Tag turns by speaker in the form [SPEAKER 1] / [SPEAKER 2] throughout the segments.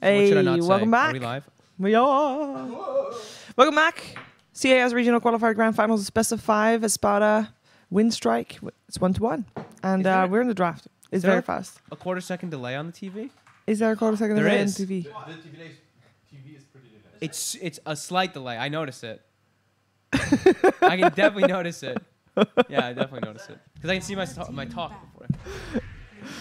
[SPEAKER 1] Hey,
[SPEAKER 2] what should I not say?
[SPEAKER 1] welcome back.
[SPEAKER 2] Are we live?
[SPEAKER 1] We are. Welcome back. CIS Regional Qualifier Grand Finals, best of 5, ESPADA, Winstrike. It's 1-1. And we're in the draft. It's very fast.
[SPEAKER 2] A quarter-second delay on the TV?
[SPEAKER 1] Is there a quarter-second
[SPEAKER 2] There
[SPEAKER 1] delay
[SPEAKER 2] is.
[SPEAKER 1] on TV?
[SPEAKER 3] The TV is pretty delayed.
[SPEAKER 2] It's a slight delay. I notice it. I can definitely notice it. Yeah, I definitely notice it. Because I can see my talk before.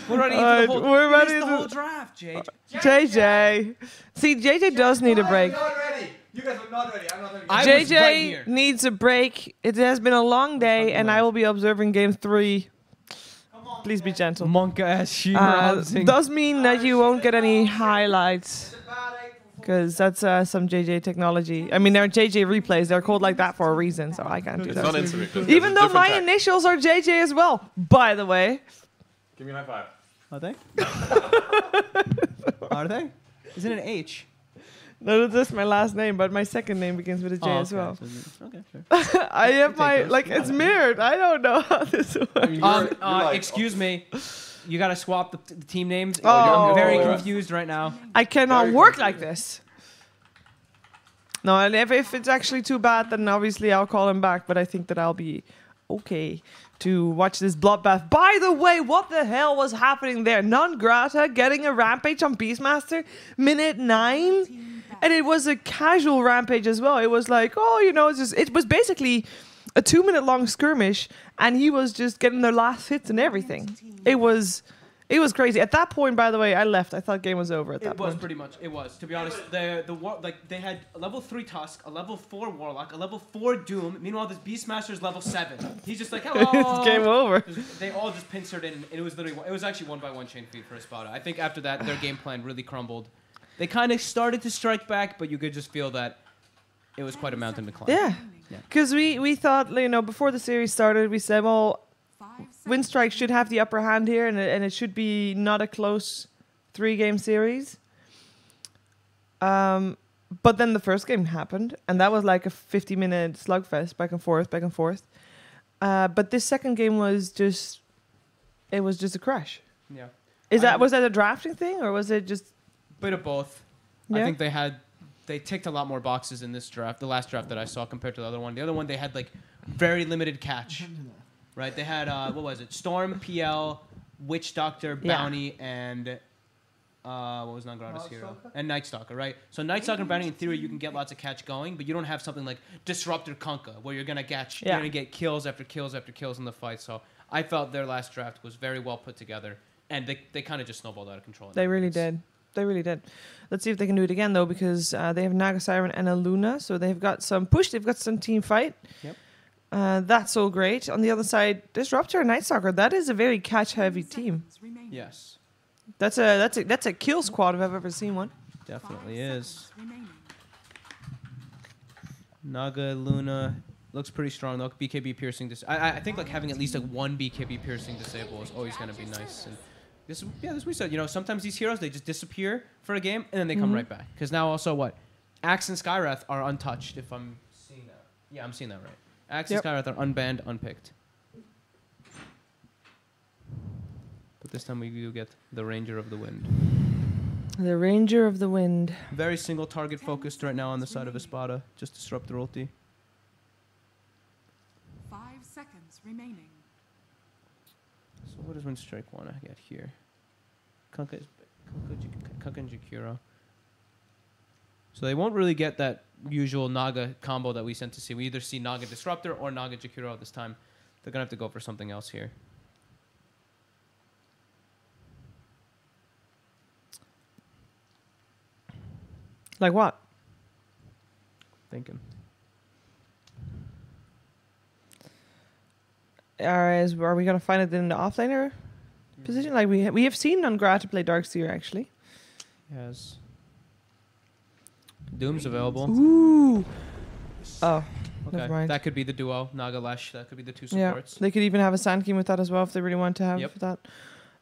[SPEAKER 2] We're ready for the whole,
[SPEAKER 1] we're ready
[SPEAKER 2] the
[SPEAKER 1] to-
[SPEAKER 2] whole draft, JJ.
[SPEAKER 1] JJ. See, JJ does need a break.
[SPEAKER 3] I'm not ready. You guys are not ready. I'm not ready.
[SPEAKER 2] I was right
[SPEAKER 1] JJ
[SPEAKER 2] here.
[SPEAKER 1] needs a break. It has been a long day, and I will be observing game 3. Please be gentle.
[SPEAKER 2] Monka-ass She-Ra
[SPEAKER 1] Does mean that you won't get any highlights, because that's some JJ technology. I mean, they're JJ replays. They're called like that for a reason, so I can't do
[SPEAKER 4] It's not
[SPEAKER 1] that.
[SPEAKER 4] instant because
[SPEAKER 1] Even
[SPEAKER 4] there's
[SPEAKER 1] though
[SPEAKER 4] a
[SPEAKER 1] my
[SPEAKER 4] different
[SPEAKER 1] initials are JJ as well, by the way.
[SPEAKER 4] Give me a high five.
[SPEAKER 2] Are they? Are they? Is it an H?
[SPEAKER 1] No, that's my last name, but my second name begins with a J as well.
[SPEAKER 2] Okay, sure.
[SPEAKER 1] I have my,
[SPEAKER 2] those.
[SPEAKER 1] like, it's mirrored. I don't know how this works.
[SPEAKER 4] You're like-
[SPEAKER 2] Excuse me. You gotta swap the team names.
[SPEAKER 1] Oh.
[SPEAKER 2] I'm very
[SPEAKER 4] Oh.
[SPEAKER 2] confused right now.
[SPEAKER 1] I cannot
[SPEAKER 4] Very
[SPEAKER 1] work
[SPEAKER 4] confused.
[SPEAKER 1] like this. No, and if it's actually too bad, then obviously I'll call him back. But I think that I'll be okay to watch this bloodbath. By the way, what the hell was happening there? Non Grata getting a rampage on Beastmaster, minute 9, and it was a casual rampage as well. It was like, oh, you know, it was basically a 2-minute long skirmish, and he was just getting their last hits and everything. It was crazy. At that point, by the way, I left. I thought game was over at that
[SPEAKER 2] It was
[SPEAKER 1] point.
[SPEAKER 2] pretty much. It was. To be honest, they had a level 3 Tusk, a level 4 Warlock, a level 4 Doom. Meanwhile, this Beastmaster's level 7. He's just like, hello.
[SPEAKER 1] It's game over.
[SPEAKER 2] They all just pincered in. And it was literally. It was actually 1-by-1 chain feed for ESPADA. I think after that, their game plan really crumbled. They kind of started to strike back, but you could just feel that it was quite a mountain to climb.
[SPEAKER 1] Yeah. Because we thought, you know, before the series started, we said, well, Winstrike should have the upper hand here, and it should be not a close 3-game series. But then the first game happened, and that was like a 50-minute slugfest, back and forth, back and forth. But this second game was just a crash.
[SPEAKER 2] Yeah.
[SPEAKER 1] Was that a drafting thing, or was it just?
[SPEAKER 2] Bit of both.
[SPEAKER 1] Yeah?
[SPEAKER 2] I think they ticked a lot more boxes in this draft, the last draft that I saw compared to the other one. The other one, they had like very limited catch. Right? They had, what was it? Storm, PL, Witch Doctor,
[SPEAKER 1] Yeah.
[SPEAKER 2] Bounty, and what was Non-Grata's hero? And Night Stalker, right? So Night Stalker and Bounty, in theory, you can get lots of catch going, but you don't have something like Disruptor Kunkka, where you're gonna get kills after kills after kills in the fight. So I felt their last draft was very well put together, and they kind of just snowballed out of control.
[SPEAKER 1] They really did. They really did. Let's see if they can do it again, though, because they have Naga Siren and a Luna, so they've got some push. They've got some team fight.
[SPEAKER 2] Yep.
[SPEAKER 1] That's all great. On the other side, Disruptor and Night Stalker. That is a very catch-heavy team.
[SPEAKER 2] Yes,
[SPEAKER 1] That's a kill squad if I've ever seen one.
[SPEAKER 2] definitely is. Naga, Luna, looks pretty strong though. BKB piercing. I think like having at least like one BKB piercing disable is always gonna be nice. And this we said, you know, sometimes these heroes, they just disappear for a game and then they come right back. Because now also what? Axe and Skywrath are untouched. If I'm seeing that, yeah, I'm seeing that right. Axe and Skywrath are unbanned, unpicked. But this time we do get the Ranger of the Wind.
[SPEAKER 1] The Ranger of the Wind.
[SPEAKER 2] Very single target focused right now on the side of ESPADA. Just disrupt the ulti.
[SPEAKER 5] 5 seconds remaining.
[SPEAKER 2] So what does Winstrike want to get here? Kunkka and Jakiro. So they won't really get that usual Naga combo that we sent to see. We either see Naga Disruptor or Naga Jakiro this time. They're going to have to go for something else here.
[SPEAKER 1] Like what?
[SPEAKER 2] Thinking.
[SPEAKER 1] Are we gonna find it in the offlaner position? Like we have seen Non-Grata play Darkseer actually.
[SPEAKER 2] Yes. Doom's available.
[SPEAKER 1] Ooh. Oh.
[SPEAKER 2] Okay,
[SPEAKER 1] Never mind.
[SPEAKER 2] that could be the duo. Naga Lesh, that could be the two
[SPEAKER 1] Yeah.
[SPEAKER 2] supports.
[SPEAKER 1] They could even have a Sand King with that as well if they really want to have
[SPEAKER 2] Yep.
[SPEAKER 1] that.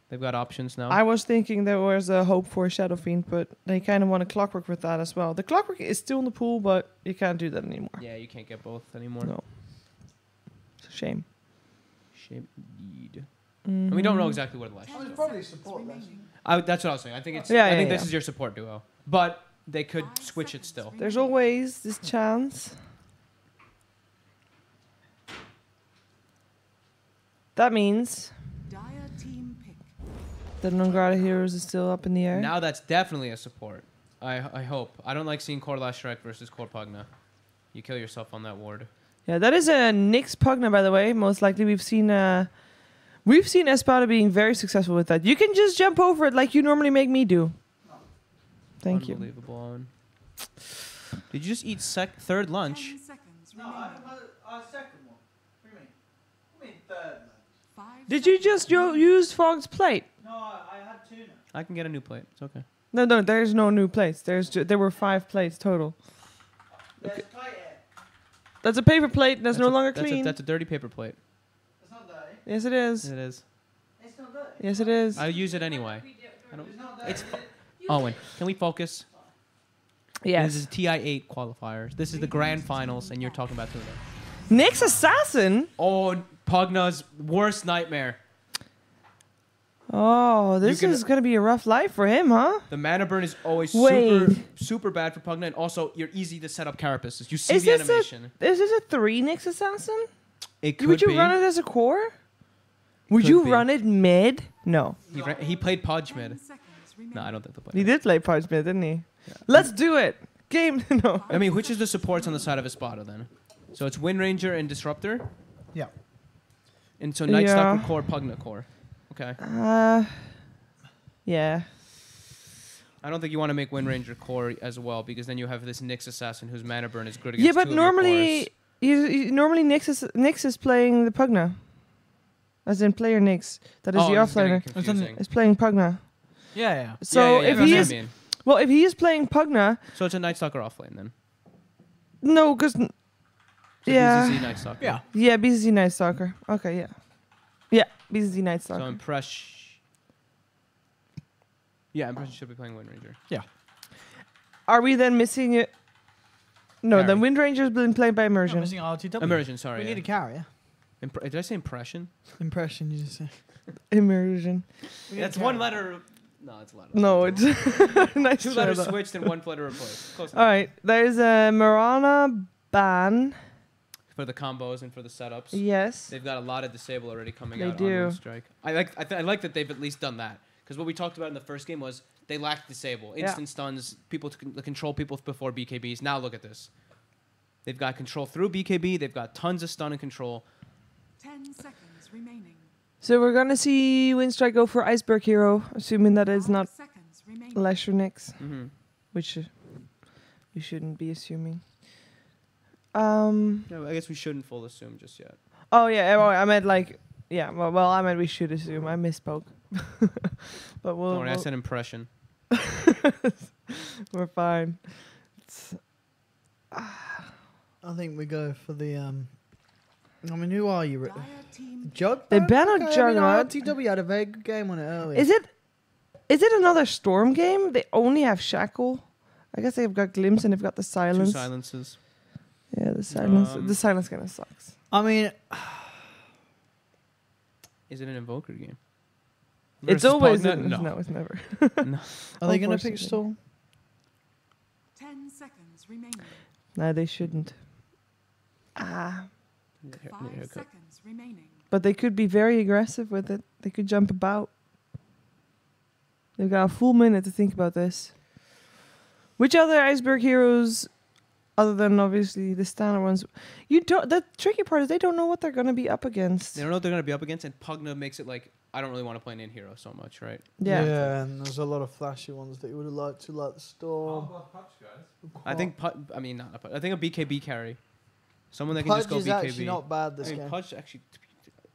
[SPEAKER 2] They've got options now.
[SPEAKER 1] I was thinking there was a hope for Shadow Fiend, but they kind of want a Clockwork with that as well. The Clockwork is still in the pool, but you can't do that anymore.
[SPEAKER 2] Yeah, you can't get both anymore.
[SPEAKER 1] No. It's a shame.
[SPEAKER 2] Shame indeed. And we don't know exactly where the Lesh is.
[SPEAKER 3] It's probably support.
[SPEAKER 2] That's what I was saying. I think it's.
[SPEAKER 1] Yeah,
[SPEAKER 2] I
[SPEAKER 1] yeah,
[SPEAKER 2] think
[SPEAKER 1] yeah.
[SPEAKER 2] this is your support duo, but they could switch it still.
[SPEAKER 1] There's always this chance. That means
[SPEAKER 5] Dire team pick.
[SPEAKER 1] that Nongrata Heroes is still up in the air.
[SPEAKER 2] Now that's definitely a support. I hope. I don't like seeing Core Last Strike versus Core Pugna. You kill yourself on that ward.
[SPEAKER 1] Yeah, that is a Nyx Pugna, by the way. Most likely, we've seen ESPADA being very successful with that. You can just jump over it like you normally make me do. Thank you.
[SPEAKER 2] Unbelievable, Owen. Did you just eat third lunch?
[SPEAKER 5] 10 seconds
[SPEAKER 3] No,
[SPEAKER 5] remaining.
[SPEAKER 3] I have a second one. What do you mean? I mean third.
[SPEAKER 5] 5
[SPEAKER 1] Did you
[SPEAKER 5] seconds
[SPEAKER 1] just
[SPEAKER 5] remaining.
[SPEAKER 1] use Fog's plate?
[SPEAKER 3] No, I had tuna.
[SPEAKER 2] I can get a new plate. It's okay.
[SPEAKER 1] No, there's no new plates. There were 5 plates total.
[SPEAKER 3] There's tight air.
[SPEAKER 1] That's a paper plate that's no longer clean.
[SPEAKER 2] That's a dirty paper plate.
[SPEAKER 3] It's not dirty.
[SPEAKER 1] Yes, it is.
[SPEAKER 2] It is.
[SPEAKER 3] It's not dirty.
[SPEAKER 1] Yes, it is.
[SPEAKER 2] I use it anyway. I don't.
[SPEAKER 3] It's not dirty.
[SPEAKER 2] It's Owen. Can we focus? This
[SPEAKER 1] Yes.
[SPEAKER 2] is TI8 qualifiers. This is the grand finals, and you're talking about tuna.
[SPEAKER 1] Nyx Assassin?
[SPEAKER 2] Oh, Pugna's worst nightmare.
[SPEAKER 1] Oh, this
[SPEAKER 2] can-
[SPEAKER 1] is going to be a rough life for him, huh?
[SPEAKER 2] The mana burn is always
[SPEAKER 1] Wait.
[SPEAKER 2] super bad for Pugna, and also you're easy to set up carapaces. You see
[SPEAKER 1] Is
[SPEAKER 2] the
[SPEAKER 1] this
[SPEAKER 2] animation.
[SPEAKER 1] Is this a 3 Nyx Assassin?
[SPEAKER 2] It could
[SPEAKER 1] Would you
[SPEAKER 2] be.
[SPEAKER 1] run it as a core? Would
[SPEAKER 2] Could
[SPEAKER 1] you
[SPEAKER 2] be.
[SPEAKER 1] run it mid? No.
[SPEAKER 2] He played Pudge
[SPEAKER 5] 10
[SPEAKER 2] mid.
[SPEAKER 5] seconds remaining.
[SPEAKER 2] No, I don't think they'll
[SPEAKER 1] He
[SPEAKER 2] play.
[SPEAKER 1] did play Pudge mid, didn't he? Let's do it. Game. No.
[SPEAKER 2] I mean, which is the supports on the side of ESPADA then? So it's Wind Ranger and Disruptor?
[SPEAKER 3] Yeah.
[SPEAKER 2] And so Night
[SPEAKER 1] Yeah.
[SPEAKER 2] Stalker core, Pugna core. Okay.
[SPEAKER 1] Yeah.
[SPEAKER 2] I don't think you want to make Wind Ranger core as well, because then you have this Nyx Assassin whose mana burn is good
[SPEAKER 1] Yeah,
[SPEAKER 2] against
[SPEAKER 1] but
[SPEAKER 2] two of your
[SPEAKER 1] normally,
[SPEAKER 2] cores.
[SPEAKER 1] normally Nyx is playing the Pugna. As in player Nyx. That is the
[SPEAKER 2] this is getting
[SPEAKER 1] offlaner.
[SPEAKER 2] confusing.
[SPEAKER 1] Is playing Pugna.
[SPEAKER 3] Yeah, yeah.
[SPEAKER 1] So
[SPEAKER 2] yeah,
[SPEAKER 1] if
[SPEAKER 2] that's
[SPEAKER 1] he
[SPEAKER 2] what I
[SPEAKER 1] is,
[SPEAKER 2] mean.
[SPEAKER 1] well, if he is playing Pugna,
[SPEAKER 2] So it's a Night Stalker offlane then.
[SPEAKER 1] no, because
[SPEAKER 2] So
[SPEAKER 1] yeah,
[SPEAKER 2] BZZ Night Stalker.
[SPEAKER 3] Yeah.
[SPEAKER 1] yeah, BZZ Night Stalker. Okay, yeah, BZZ Night
[SPEAKER 2] So
[SPEAKER 1] Stalker.
[SPEAKER 2] Impress. Yeah, Impression should be playing Wind Ranger.
[SPEAKER 1] Are we then missing it? No,
[SPEAKER 2] Carry.
[SPEAKER 1] then Wind Ranger's been played by
[SPEAKER 3] I'm
[SPEAKER 1] Immersion.
[SPEAKER 3] missing RTW.
[SPEAKER 2] Immersion, sorry.
[SPEAKER 3] We
[SPEAKER 2] yeah.
[SPEAKER 3] need a carrier.
[SPEAKER 2] Did I say impression?
[SPEAKER 3] Impression, you just say.
[SPEAKER 1] Immersion.
[SPEAKER 2] That's one letter. No, it's a letter.
[SPEAKER 1] No, it's nice.
[SPEAKER 2] Two
[SPEAKER 1] try,
[SPEAKER 2] letters
[SPEAKER 1] though.
[SPEAKER 2] switched and one letter replaced. Close
[SPEAKER 1] All
[SPEAKER 2] enough.
[SPEAKER 1] right, there's a Marana ban.
[SPEAKER 2] For the combos and for the setups.
[SPEAKER 1] Yes.
[SPEAKER 2] They've got a lot of disable already coming
[SPEAKER 1] They
[SPEAKER 2] out
[SPEAKER 1] do.
[SPEAKER 2] on Winstrike. I like that they've at least done that. Because what we talked about in the first game was they lacked disable.
[SPEAKER 1] Yeah.
[SPEAKER 2] Instant stuns, people to control people before BKBs. Now look at this. They've got control through BKB. They've got tons of stun and control.
[SPEAKER 5] 10 seconds remaining.
[SPEAKER 1] So we're gonna see Winstrike go for Iceberg Hero, assuming that it's
[SPEAKER 5] 5
[SPEAKER 1] not
[SPEAKER 5] seconds remaining.
[SPEAKER 1] Lesher Nyx,
[SPEAKER 2] Mm-hmm.
[SPEAKER 1] which you shouldn't be assuming.
[SPEAKER 2] No, I guess we shouldn't full assume just yet.
[SPEAKER 1] Oh yeah, well, I meant like yeah. Well, I meant we should assume. I misspoke. But we'll.
[SPEAKER 2] Don't worry, I said impression.
[SPEAKER 1] We're fine.
[SPEAKER 3] I think we go for the. I mean, who are you?
[SPEAKER 5] Dire team
[SPEAKER 3] Jug?
[SPEAKER 1] They banned on Juggernaut.
[SPEAKER 3] RTW had a very good game on it earlier.
[SPEAKER 1] Is it another Storm game? They only have Shackle. I guess they've got Glimpse and they've got the Silence.
[SPEAKER 2] Two silences.
[SPEAKER 1] Yeah, the Silence.
[SPEAKER 2] Um,
[SPEAKER 1] The Silence kind of sucks.
[SPEAKER 3] I mean,
[SPEAKER 2] Is it an Invoker game?
[SPEAKER 1] It's
[SPEAKER 2] Versus
[SPEAKER 1] always
[SPEAKER 2] Pugna?
[SPEAKER 1] no, it's never.
[SPEAKER 3] are they going to pick
[SPEAKER 1] Unfortunately.
[SPEAKER 3] Storm?
[SPEAKER 5] 10 seconds remaining.
[SPEAKER 1] No, they shouldn't.
[SPEAKER 2] Need a
[SPEAKER 5] 5
[SPEAKER 2] haircut.
[SPEAKER 5] seconds remaining.
[SPEAKER 1] But they could be very aggressive with it. They could jump about. They've got a full minute to think about this. Which other Iceberg heroes, other than obviously the standard ones, you don't? The tricky part is they don't know what they're gonna be up against.
[SPEAKER 2] They don't know what they're going to be up against, and Pugna makes it like, I don't really want to play an in-hero so much, right?
[SPEAKER 1] Yeah.
[SPEAKER 3] and there's a lot of flashy ones that you would have liked to, like the Storm.
[SPEAKER 2] I think, I mean, not a Pudge. I think a BKB carry. Someone that can
[SPEAKER 3] Pudge
[SPEAKER 2] just go
[SPEAKER 3] is
[SPEAKER 2] BKB.
[SPEAKER 3] actually not bad this
[SPEAKER 2] I mean,
[SPEAKER 3] game.
[SPEAKER 2] Pudge actually,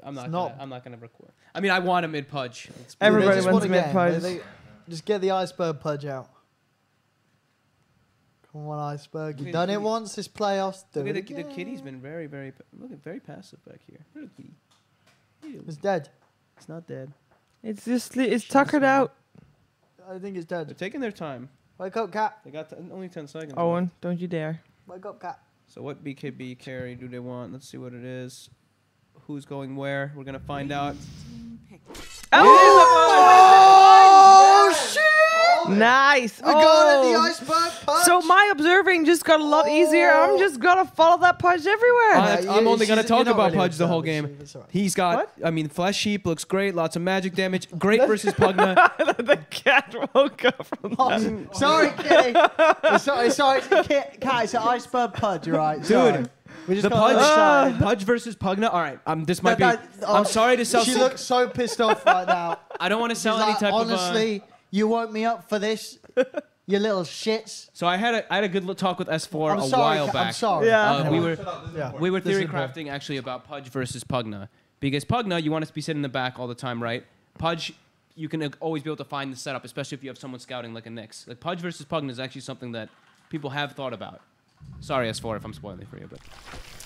[SPEAKER 2] I'm
[SPEAKER 3] It's
[SPEAKER 2] not
[SPEAKER 3] not-
[SPEAKER 2] gonna record. I mean, I want a mid Pudge.
[SPEAKER 1] Everybody
[SPEAKER 3] They just
[SPEAKER 1] wants
[SPEAKER 3] want a
[SPEAKER 1] mid
[SPEAKER 3] game.
[SPEAKER 1] Pudge.
[SPEAKER 3] Just get the Iceberg Pudge out. Come on, Iceberg. You've
[SPEAKER 2] Look
[SPEAKER 3] done
[SPEAKER 2] at
[SPEAKER 3] it
[SPEAKER 2] the-
[SPEAKER 3] once this playoffs. Do
[SPEAKER 2] Look at
[SPEAKER 3] it
[SPEAKER 2] the
[SPEAKER 3] again.
[SPEAKER 2] kitty's been very, very passive back here. Look at the kitty.
[SPEAKER 3] It's dead.
[SPEAKER 2] It's not dead.
[SPEAKER 1] It's just it's tuckered out.
[SPEAKER 3] I think it's
[SPEAKER 2] They're
[SPEAKER 3] dead.
[SPEAKER 2] taking their time.
[SPEAKER 3] Wake up, cat.
[SPEAKER 2] They got only 10 seconds.
[SPEAKER 1] Owen,
[SPEAKER 2] left.
[SPEAKER 1] don't you dare.
[SPEAKER 3] Wake up, cat.
[SPEAKER 2] So what BKB carry do they want? Let's see what it is. Who's going where? We're gonna find out.
[SPEAKER 5] Team pick.
[SPEAKER 3] Oh,
[SPEAKER 1] Nice.
[SPEAKER 3] We got it, the iceberg punch.
[SPEAKER 1] So my observing just got a lot easier. I'm just gonna follow that Pudge everywhere.
[SPEAKER 2] I'm only going to talk
[SPEAKER 3] you're not
[SPEAKER 2] about
[SPEAKER 3] really
[SPEAKER 2] Pudge the whole
[SPEAKER 3] observant,
[SPEAKER 2] game.
[SPEAKER 3] so it's all right.
[SPEAKER 2] He's got,
[SPEAKER 1] What?
[SPEAKER 2] I mean, Flesh Sheep looks great. Lots of magic damage. Great versus Pugna.
[SPEAKER 1] The cat woke up from that.
[SPEAKER 3] Sorry, Kitty. Sorry, Cat, it's an iceberg pudge, right?
[SPEAKER 2] Dude,
[SPEAKER 3] we just
[SPEAKER 2] the
[SPEAKER 3] got
[SPEAKER 2] Pudge,
[SPEAKER 3] excited.
[SPEAKER 2] Pudge versus Pugna. All right, this might be.
[SPEAKER 3] That-
[SPEAKER 2] I'm sorry to sell.
[SPEAKER 3] She looks so pissed off right now.
[SPEAKER 2] I don't want to
[SPEAKER 3] She's
[SPEAKER 2] sell any
[SPEAKER 3] like,
[SPEAKER 2] type
[SPEAKER 3] honestly, you woke me up for this, you little shits.
[SPEAKER 2] So I had a good talk with S4
[SPEAKER 3] I'm
[SPEAKER 2] a
[SPEAKER 3] sorry,
[SPEAKER 2] while back.
[SPEAKER 3] I'm sorry.
[SPEAKER 1] Yeah.
[SPEAKER 2] We were
[SPEAKER 3] Yeah.
[SPEAKER 2] we were
[SPEAKER 3] This is
[SPEAKER 2] theory
[SPEAKER 3] important.
[SPEAKER 2] crafting actually about Pudge versus Pugna, because Pugna you want to be sitting in the back all the time, right? Pudge you can always be able to find the setup, especially if you have someone scouting like a Nyx. Like Pudge versus Pugna is actually something that people have thought about. Sorry, S4, if I'm spoiling it for you, but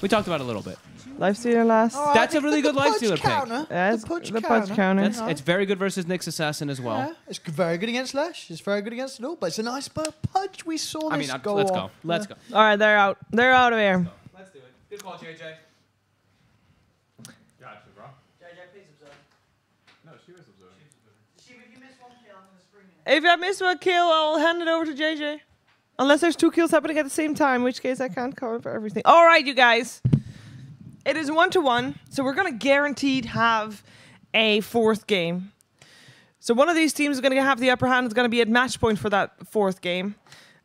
[SPEAKER 2] we talked about it a little bit.
[SPEAKER 1] Lifestealer last.
[SPEAKER 3] All right,
[SPEAKER 2] That's a
[SPEAKER 3] the-
[SPEAKER 2] really
[SPEAKER 3] the
[SPEAKER 2] good
[SPEAKER 3] Pudge
[SPEAKER 2] lifestealer pick.
[SPEAKER 3] counter,
[SPEAKER 1] Yes,
[SPEAKER 3] the Pudge
[SPEAKER 1] the Pudge counter.
[SPEAKER 2] That's it's very good versus Nyx Assassin as well.
[SPEAKER 3] Yeah, it's very good against Lash. It's very good against it all. But it's an iceberg pudge. We saw
[SPEAKER 2] I
[SPEAKER 3] this
[SPEAKER 2] mean,
[SPEAKER 3] go
[SPEAKER 2] let's
[SPEAKER 3] off.
[SPEAKER 2] go. Let's go.
[SPEAKER 1] All right, they're out. They're out of here.
[SPEAKER 2] Let's do it. Good call, JJ.
[SPEAKER 4] Gotcha, bro.
[SPEAKER 3] JJ, please observe.
[SPEAKER 4] No, she was observing.
[SPEAKER 3] If you miss one kill, I'm going to spring it.
[SPEAKER 1] If I miss one kill, I'll hand it over to JJ. Unless there's 2 kills happening at the same time, in which case I can't cover for everything. All right, you guys. It is 1-1, so we're going to guaranteed have a 4th game. So one of these teams is going to have the upper hand. It's going to be at match point for that 4th game.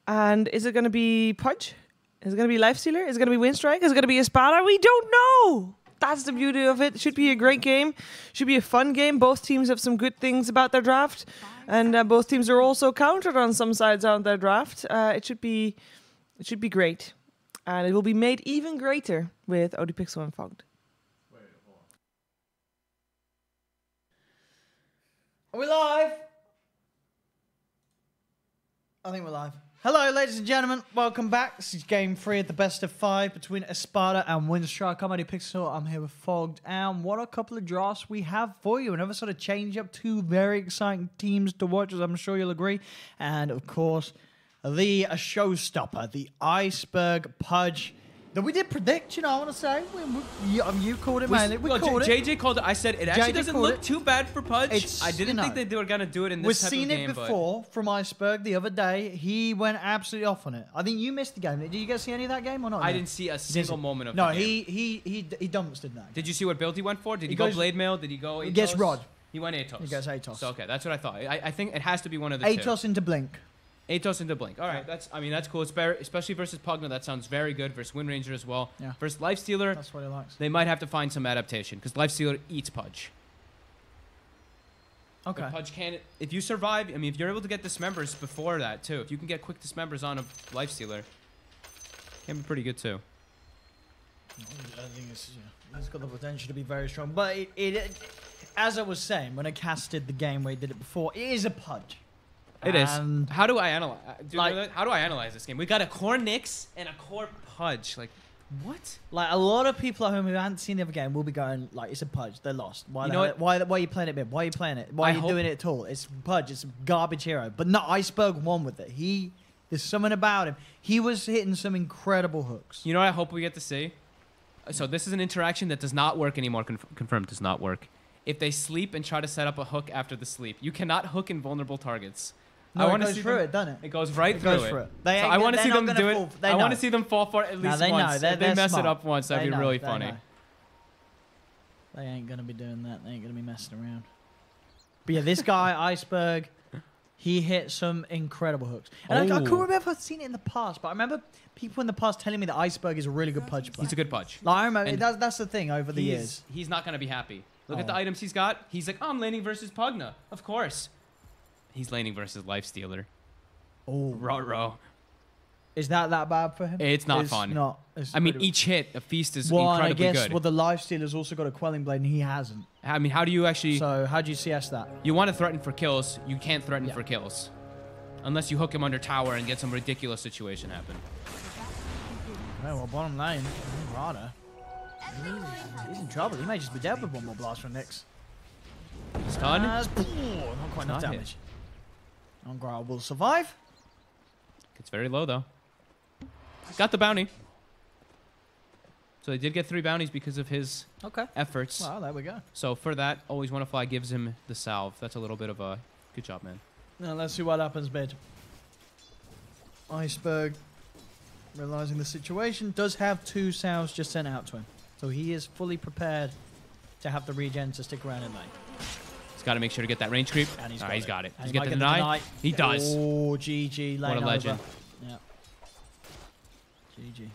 [SPEAKER 1] And is it going to be Pudge? Is it going to be Lifestealer? Is it going to be Winstrike? Is it going to be ESPADA? We don't know. That's the beauty of it. Should be a great game. Should be a fun game. Both teams have some good things about their draft. And both teams are also countered on some sides on their draft. It should be great. And it will be made even greater with ODPixel and Fogged.
[SPEAKER 4] Wait, hold on.
[SPEAKER 3] Are we live? I think we're live. Hello, ladies and gentlemen. Welcome back. This is game 3 of the best of 5 between ESPADA and Winstrike. I'm ODPixel. I'm here with Fogged. And what a couple of drafts we have for you. Another sort of change up. 2 very exciting teams to watch, as I'm sure you'll agree. And, of course, the showstopper, the iceberg pudge that we did predict, I want to say. You called it, man. We called it.
[SPEAKER 2] JJ called it. I said it actually
[SPEAKER 3] JJ
[SPEAKER 2] doesn't
[SPEAKER 3] called
[SPEAKER 2] look
[SPEAKER 3] it.
[SPEAKER 2] too bad for Pudge.
[SPEAKER 3] It's,
[SPEAKER 2] I didn't think that they were gonna do it in this
[SPEAKER 3] We've
[SPEAKER 2] type
[SPEAKER 3] seen
[SPEAKER 2] of game.
[SPEAKER 3] it before from Iceberg the other day. He went absolutely off on it. I think you missed the game. Did you guys see any of that game or not?
[SPEAKER 2] But I didn't see a single moment of
[SPEAKER 3] No,
[SPEAKER 2] the game.
[SPEAKER 3] he dumped in that.
[SPEAKER 2] Did you see what build he went for? Did he go
[SPEAKER 3] goes-
[SPEAKER 2] Blade Mail? Did he go Atos?
[SPEAKER 3] He gets Rod.
[SPEAKER 2] He went Atos.
[SPEAKER 3] He goes Atos.
[SPEAKER 2] So okay, that's what I thought. I think it has to be one of the
[SPEAKER 3] Atos into Blink.
[SPEAKER 2] two. Atos into Blink. All right, that's cool. It's very, especially versus Pugna. That sounds very good. Versus Wind Ranger as well.
[SPEAKER 3] Yeah.
[SPEAKER 2] Versus Lifestealer,
[SPEAKER 3] That's what he likes.
[SPEAKER 2] they might have to find some adaptation because Lifestealer eats Pudge.
[SPEAKER 3] Okay.
[SPEAKER 2] But Pudge can, if you survive, I mean, if you're able to get dismembers before that too, if you can get quick dismembers on a Lifestealer, can be pretty good too.
[SPEAKER 3] I think it's got the potential to be very strong. But it as I was saying, when I casted the game where he did it before, it is a Pudge.
[SPEAKER 2] It is.
[SPEAKER 3] And
[SPEAKER 2] How do I analyze?
[SPEAKER 3] Like-
[SPEAKER 2] How do I analyze this game? We got a core Nyx and a core Pudge. Like, what?
[SPEAKER 3] Like a lot of people at home who haven't seen the other game will be going like, "It's a Pudge. They're lost. Why?
[SPEAKER 2] You know what?
[SPEAKER 3] Why are you playing it, mid? Why are you playing it? Why
[SPEAKER 2] I
[SPEAKER 3] are you
[SPEAKER 2] hope-
[SPEAKER 3] doing it at all? It's Pudge. It's a garbage hero." But not Iceberg won with it. There's something about him. He was hitting some incredible hooks.
[SPEAKER 2] You know what I hope we get to see? So this is an interaction that does not work anymore. Confirmed does not work. If they sleep and try to set up a hook after the sleep, you cannot hook invulnerable targets.
[SPEAKER 3] No,
[SPEAKER 2] I
[SPEAKER 3] it
[SPEAKER 2] want to
[SPEAKER 3] goes
[SPEAKER 2] see
[SPEAKER 3] through
[SPEAKER 2] them,
[SPEAKER 3] it, doesn't it?
[SPEAKER 2] It goes right
[SPEAKER 3] It
[SPEAKER 2] through
[SPEAKER 3] goes
[SPEAKER 2] it.
[SPEAKER 3] through it.
[SPEAKER 2] So I want to see them do it.
[SPEAKER 3] They
[SPEAKER 2] I want
[SPEAKER 3] know.
[SPEAKER 2] to see them fall for it at least
[SPEAKER 3] they know.
[SPEAKER 2] once. If they
[SPEAKER 3] They're
[SPEAKER 2] mess
[SPEAKER 3] smart.
[SPEAKER 2] it up once, that'd
[SPEAKER 3] They
[SPEAKER 2] be
[SPEAKER 3] know.
[SPEAKER 2] really
[SPEAKER 3] They
[SPEAKER 2] funny.
[SPEAKER 3] know. They ain't gonna be doing that. They ain't gonna be messing around. But yeah, this guy Iceberg, he hit some incredible hooks. And I couldn't remember if I'd seen it in the past, but I remember people in the past telling me that Iceberg is a really good Pudge player.
[SPEAKER 2] He's a good Pudge.
[SPEAKER 3] Like, I remember
[SPEAKER 2] And
[SPEAKER 3] that's the thing over the years.
[SPEAKER 2] He's not going to be happy. Look at the
[SPEAKER 3] Oh.
[SPEAKER 2] items he's got. He's like, oh, I'm laning versus Pugna. Of course. He's laning versus Lifestealer.
[SPEAKER 3] Oh,
[SPEAKER 2] Ruh-roh.
[SPEAKER 3] is that bad for him?
[SPEAKER 2] It's not fun.
[SPEAKER 3] Not. It's
[SPEAKER 2] I mean,
[SPEAKER 3] pretty-
[SPEAKER 2] each hit, a feast is
[SPEAKER 3] well, and I
[SPEAKER 2] incredibly
[SPEAKER 3] guess
[SPEAKER 2] good.
[SPEAKER 3] well, the Lifestealer's also got a Quelling Blade, and he hasn't.
[SPEAKER 2] I mean, how do you actually...
[SPEAKER 3] So how do you CS that?
[SPEAKER 2] You want to threaten for kills. You can't threaten
[SPEAKER 3] Yeah.
[SPEAKER 2] for kills. Unless you hook him under tower and get some ridiculous situation happen.
[SPEAKER 3] Oh, well, bottom lane, Rada. He's in trouble. He may just be dead with one more blast from Nyx.
[SPEAKER 2] Stun?
[SPEAKER 3] Not quite enough
[SPEAKER 2] not hit.
[SPEAKER 3] damage. Ongrad will survive.
[SPEAKER 2] It's very low, though. Got the bounty. So they did get 3 bounties because of his
[SPEAKER 3] Okay.
[SPEAKER 2] efforts.
[SPEAKER 3] Well, there we go.
[SPEAKER 2] So for that, Always Wanna Fly gives him the salve. That's a little bit of a... Good job, man.
[SPEAKER 3] Now let's see what happens mid. Iceberg, realizing the situation, does have 2 salves just sent out to him. So he is fully prepared to have the regen to stick around in lane.
[SPEAKER 2] He's got to make sure to get that range creep.
[SPEAKER 3] And he's
[SPEAKER 2] got it.
[SPEAKER 3] And
[SPEAKER 2] He's
[SPEAKER 3] he
[SPEAKER 2] get
[SPEAKER 3] might
[SPEAKER 2] the
[SPEAKER 3] get
[SPEAKER 2] deny. He does.
[SPEAKER 3] Oh, GG. Lane
[SPEAKER 2] What a legend.
[SPEAKER 3] Over. Yeah. GG.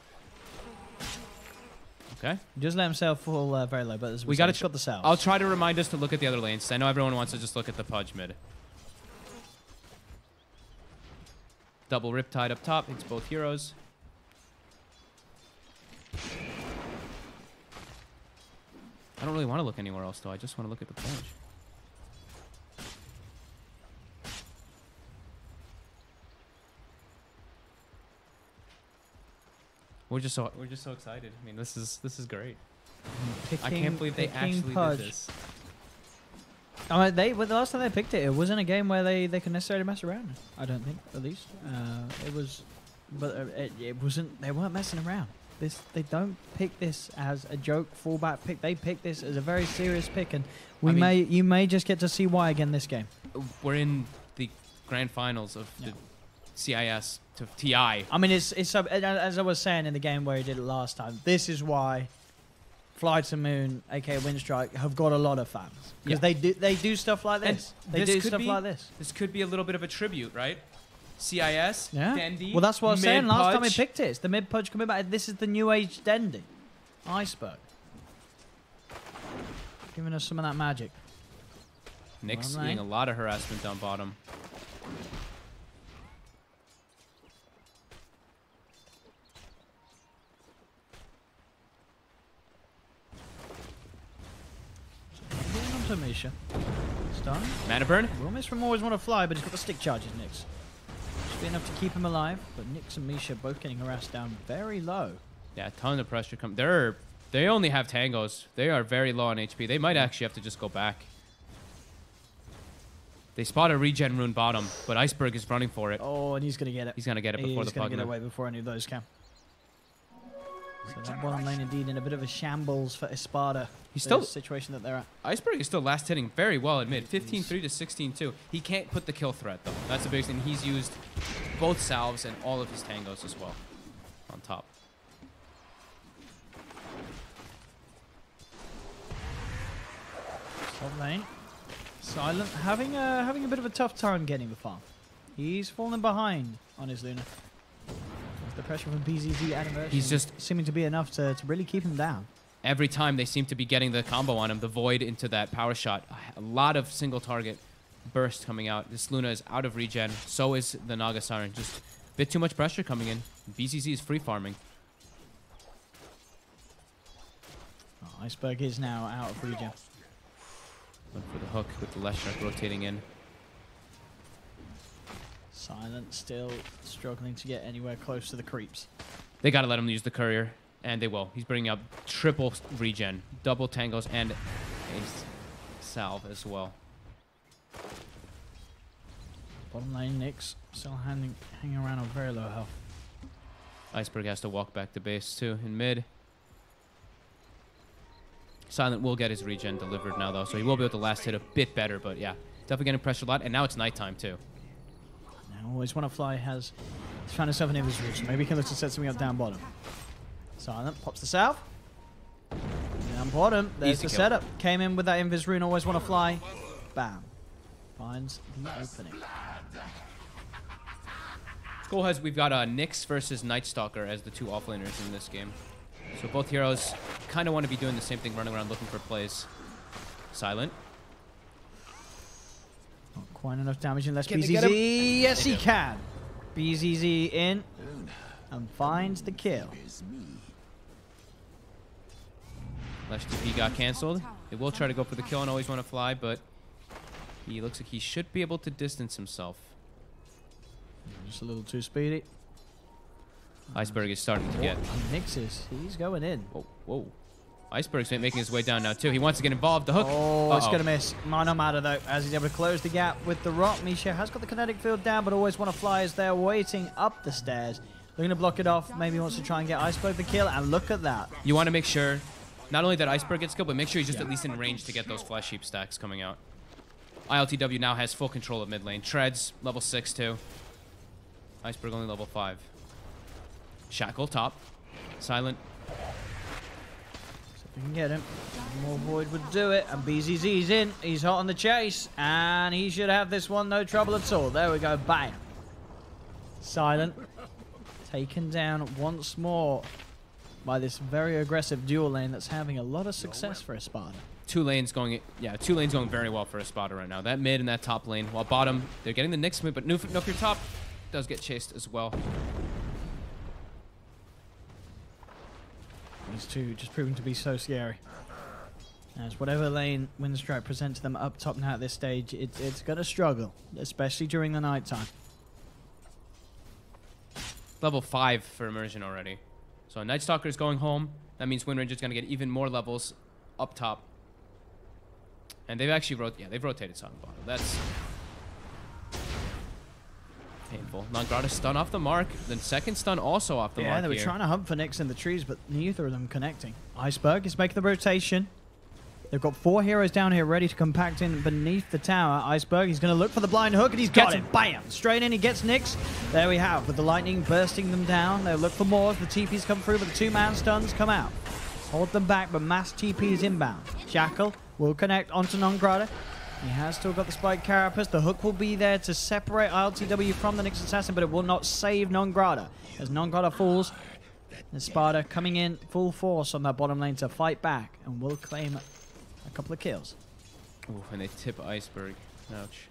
[SPEAKER 2] Okay.
[SPEAKER 3] He just let himself fall very low, but as
[SPEAKER 2] We got
[SPEAKER 3] got the salves.
[SPEAKER 2] I'll try to remind us to look at the other lanes. I know everyone wants to just look at the Pudge mid. Double Riptide up top. Hits both heroes. I don't really want to look anywhere else, though. I just want to look at the Pudge. We're just so excited. I mean, this is great. I can't believe they actually
[SPEAKER 3] Pudge.
[SPEAKER 2] did this.
[SPEAKER 3] I mean, the last time they picked it, it wasn't a game where they could necessarily mess around. I don't think, at least. It was, but it wasn't. They weren't messing around. They don't pick this as a joke fallback pick. They pick this as a very serious pick, and you may just get to see why again this game.
[SPEAKER 2] We're in the grand finals of the CIS to TI.
[SPEAKER 3] I mean, it's as I was saying in the game where he did it last time. This is why FlyToMoon, aka Winstrike, have got a lot of fans because they do stuff like this. They do stuff like this.
[SPEAKER 2] This could be a little bit of a tribute, right? CIS,
[SPEAKER 3] Yeah.
[SPEAKER 2] Dendy.
[SPEAKER 3] Well, that's what I was saying last time we
[SPEAKER 2] mid-Pudge.
[SPEAKER 3] picked it. It's the mid Pudge coming back. This is the new age Dendy. Iceberg. Giving us some of that magic.
[SPEAKER 2] Nick's
[SPEAKER 3] Well,
[SPEAKER 2] seeing
[SPEAKER 3] mate.
[SPEAKER 2] a lot of harassment down bottom.
[SPEAKER 3] Getting onto Misha. Stun.
[SPEAKER 2] Mana burn.
[SPEAKER 3] Will miss from always want to fly, but he's got the stick charges, Nyx. Should be enough to keep him alive, but Nyx and Misha both getting harassed down very low.
[SPEAKER 2] Yeah, ton of pressure come. They only have tangos. They are very low on HP. They might actually have to just go back. They spot a regen rune bottom, but Iceberg is running for it.
[SPEAKER 3] Oh, and he's going to get it.
[SPEAKER 2] He's gonna get it before
[SPEAKER 3] He's
[SPEAKER 2] the
[SPEAKER 3] going to get
[SPEAKER 2] Pugna.
[SPEAKER 3] away before any of those can. So that bottom lane indeed in a bit of a shambles for ESPADA.
[SPEAKER 2] He's
[SPEAKER 3] the
[SPEAKER 2] still
[SPEAKER 3] situation that they're at.
[SPEAKER 2] Iceberg is still last hitting very well at mid. 15-3 to 16-2. He can't put the kill threat though. That's the biggest thing. He's used both salves and all of his tangos as well on top.
[SPEAKER 3] Top lane. Silent having a bit of a tough time getting the farm. He's falling behind on his Luna. With the pressure from BZZ animation.
[SPEAKER 2] He's just
[SPEAKER 3] seeming to be enough to really keep him down.
[SPEAKER 2] every time they seem to be getting the combo on him, the void into that power shot. A lot of single target burst coming out. This Luna is out of regen. So is the Naga Siren. Just a bit too much pressure coming in. BZZ is free farming.
[SPEAKER 3] Oh, Iceberg is now out of regen.
[SPEAKER 2] Went for the hook with the Leshrac rotating in.
[SPEAKER 3] Silent still struggling to get anywhere close to the creeps.
[SPEAKER 2] They got to let him use the courier, and they will. He's bringing up triple regen, double tangos, and a salve as well.
[SPEAKER 3] Bottom lane, Nyx still hanging around on very low health.
[SPEAKER 2] Iceberg has to walk back to base too in mid. Silent will get his regen delivered now though, so he will be able to last hit a bit better, but yeah, definitely getting pressured a lot, and now it's nighttime too.
[SPEAKER 3] Now Always Wanna Fly has found himself an invis route, so maybe he can look to set something up down bottom. Silent pops the south. Down bottom, there's
[SPEAKER 2] Easy
[SPEAKER 3] the
[SPEAKER 2] kill.
[SPEAKER 3] setup. Came in with that invis rune, Always Wanna Fly. Bam. Finds the opening.
[SPEAKER 2] Cool has we've got Nyx versus Night Stalker as the two offlaners in this game. So both heroes kind of want to be doing the same thing, running around looking for plays. Silent.
[SPEAKER 3] Not quite enough damage unless
[SPEAKER 2] Can they get him?
[SPEAKER 3] BZZ. Yes,
[SPEAKER 2] They
[SPEAKER 3] he
[SPEAKER 2] do.
[SPEAKER 3] can. BZZ in and finds the kill.
[SPEAKER 2] Lesh TP got cancelled. They will try to go for the kill and Always Want to Fly, but he looks like he should be able to distance himself.
[SPEAKER 3] Just a little too speedy.
[SPEAKER 2] Iceberg is starting to get.
[SPEAKER 3] He mixes. He's going in.
[SPEAKER 2] Whoa, whoa. Iceberg's making his way down now too. He wants to get involved. The hook.
[SPEAKER 3] Oh, it's
[SPEAKER 2] Uh-oh.
[SPEAKER 3] going to miss. No matter though, as he's able to close the gap with the rock. Misha has got the kinetic field down, but Always Want to Fly is there waiting up the stairs. They're going to block it off. Maybe he wants to try and get Iceberg the kill, and look at that.
[SPEAKER 2] You want to make sure, not only that Iceberg gets killed, but make sure he's just at least in range to get those flesh heap stacks coming out. ILTW now has full control of mid lane. Treads, level 6 too. Iceberg only level 5. Shackle top. Silent.
[SPEAKER 3] We can get him. More Void would do it, and BZZ's in. He's hot on the chase, and he should have this one no trouble at all. There we go, bam. Silent. Taken down once more by this very aggressive dual lane that's having a lot of success for ESPADA.
[SPEAKER 2] Two lanes going very well for ESPADA right now. That mid and that top lane. While bottom, they're getting the Nyx move, but Nuker top does get chased as well.
[SPEAKER 3] These two just proving to be so scary. As whatever lane Winstrike presents them up top now at this stage, it's going to struggle, especially during the night time.
[SPEAKER 2] Level 5 for immersion already. So Night Stalker is going home. That means Wind Ranger's going to get even more levels up top. And they've actually they've rotated Silent bottom. That's painful. Nangrata stun off the mark. Then second stun also off the mark.
[SPEAKER 3] Yeah, they were
[SPEAKER 2] here.
[SPEAKER 3] trying to hunt for Nyx in the trees, but neither of them connecting. Iceberg is making the rotation. They've got 4 heroes down here ready to compact in beneath the tower. Iceberg, he's going to look for the blind hook, and he's got it. Bam! Straight in, he gets Nyx. There we have, with the lightning bursting them down. They'll look for more as the TPs come through, but the 2-man stuns come out. Hold them back, but mass TP is inbound. Shackle will connect onto Nangrata. He has still got the Spike Carapace. The hook will be there to separate ILTW from the Nyx Assassin, but it will not save Nangrata. As Nangrata falls, ESPADA coming in full force on that bottom lane to fight back, and will claim a couple of kills.
[SPEAKER 2] Ooh, and they tip Iceberg. Ouch.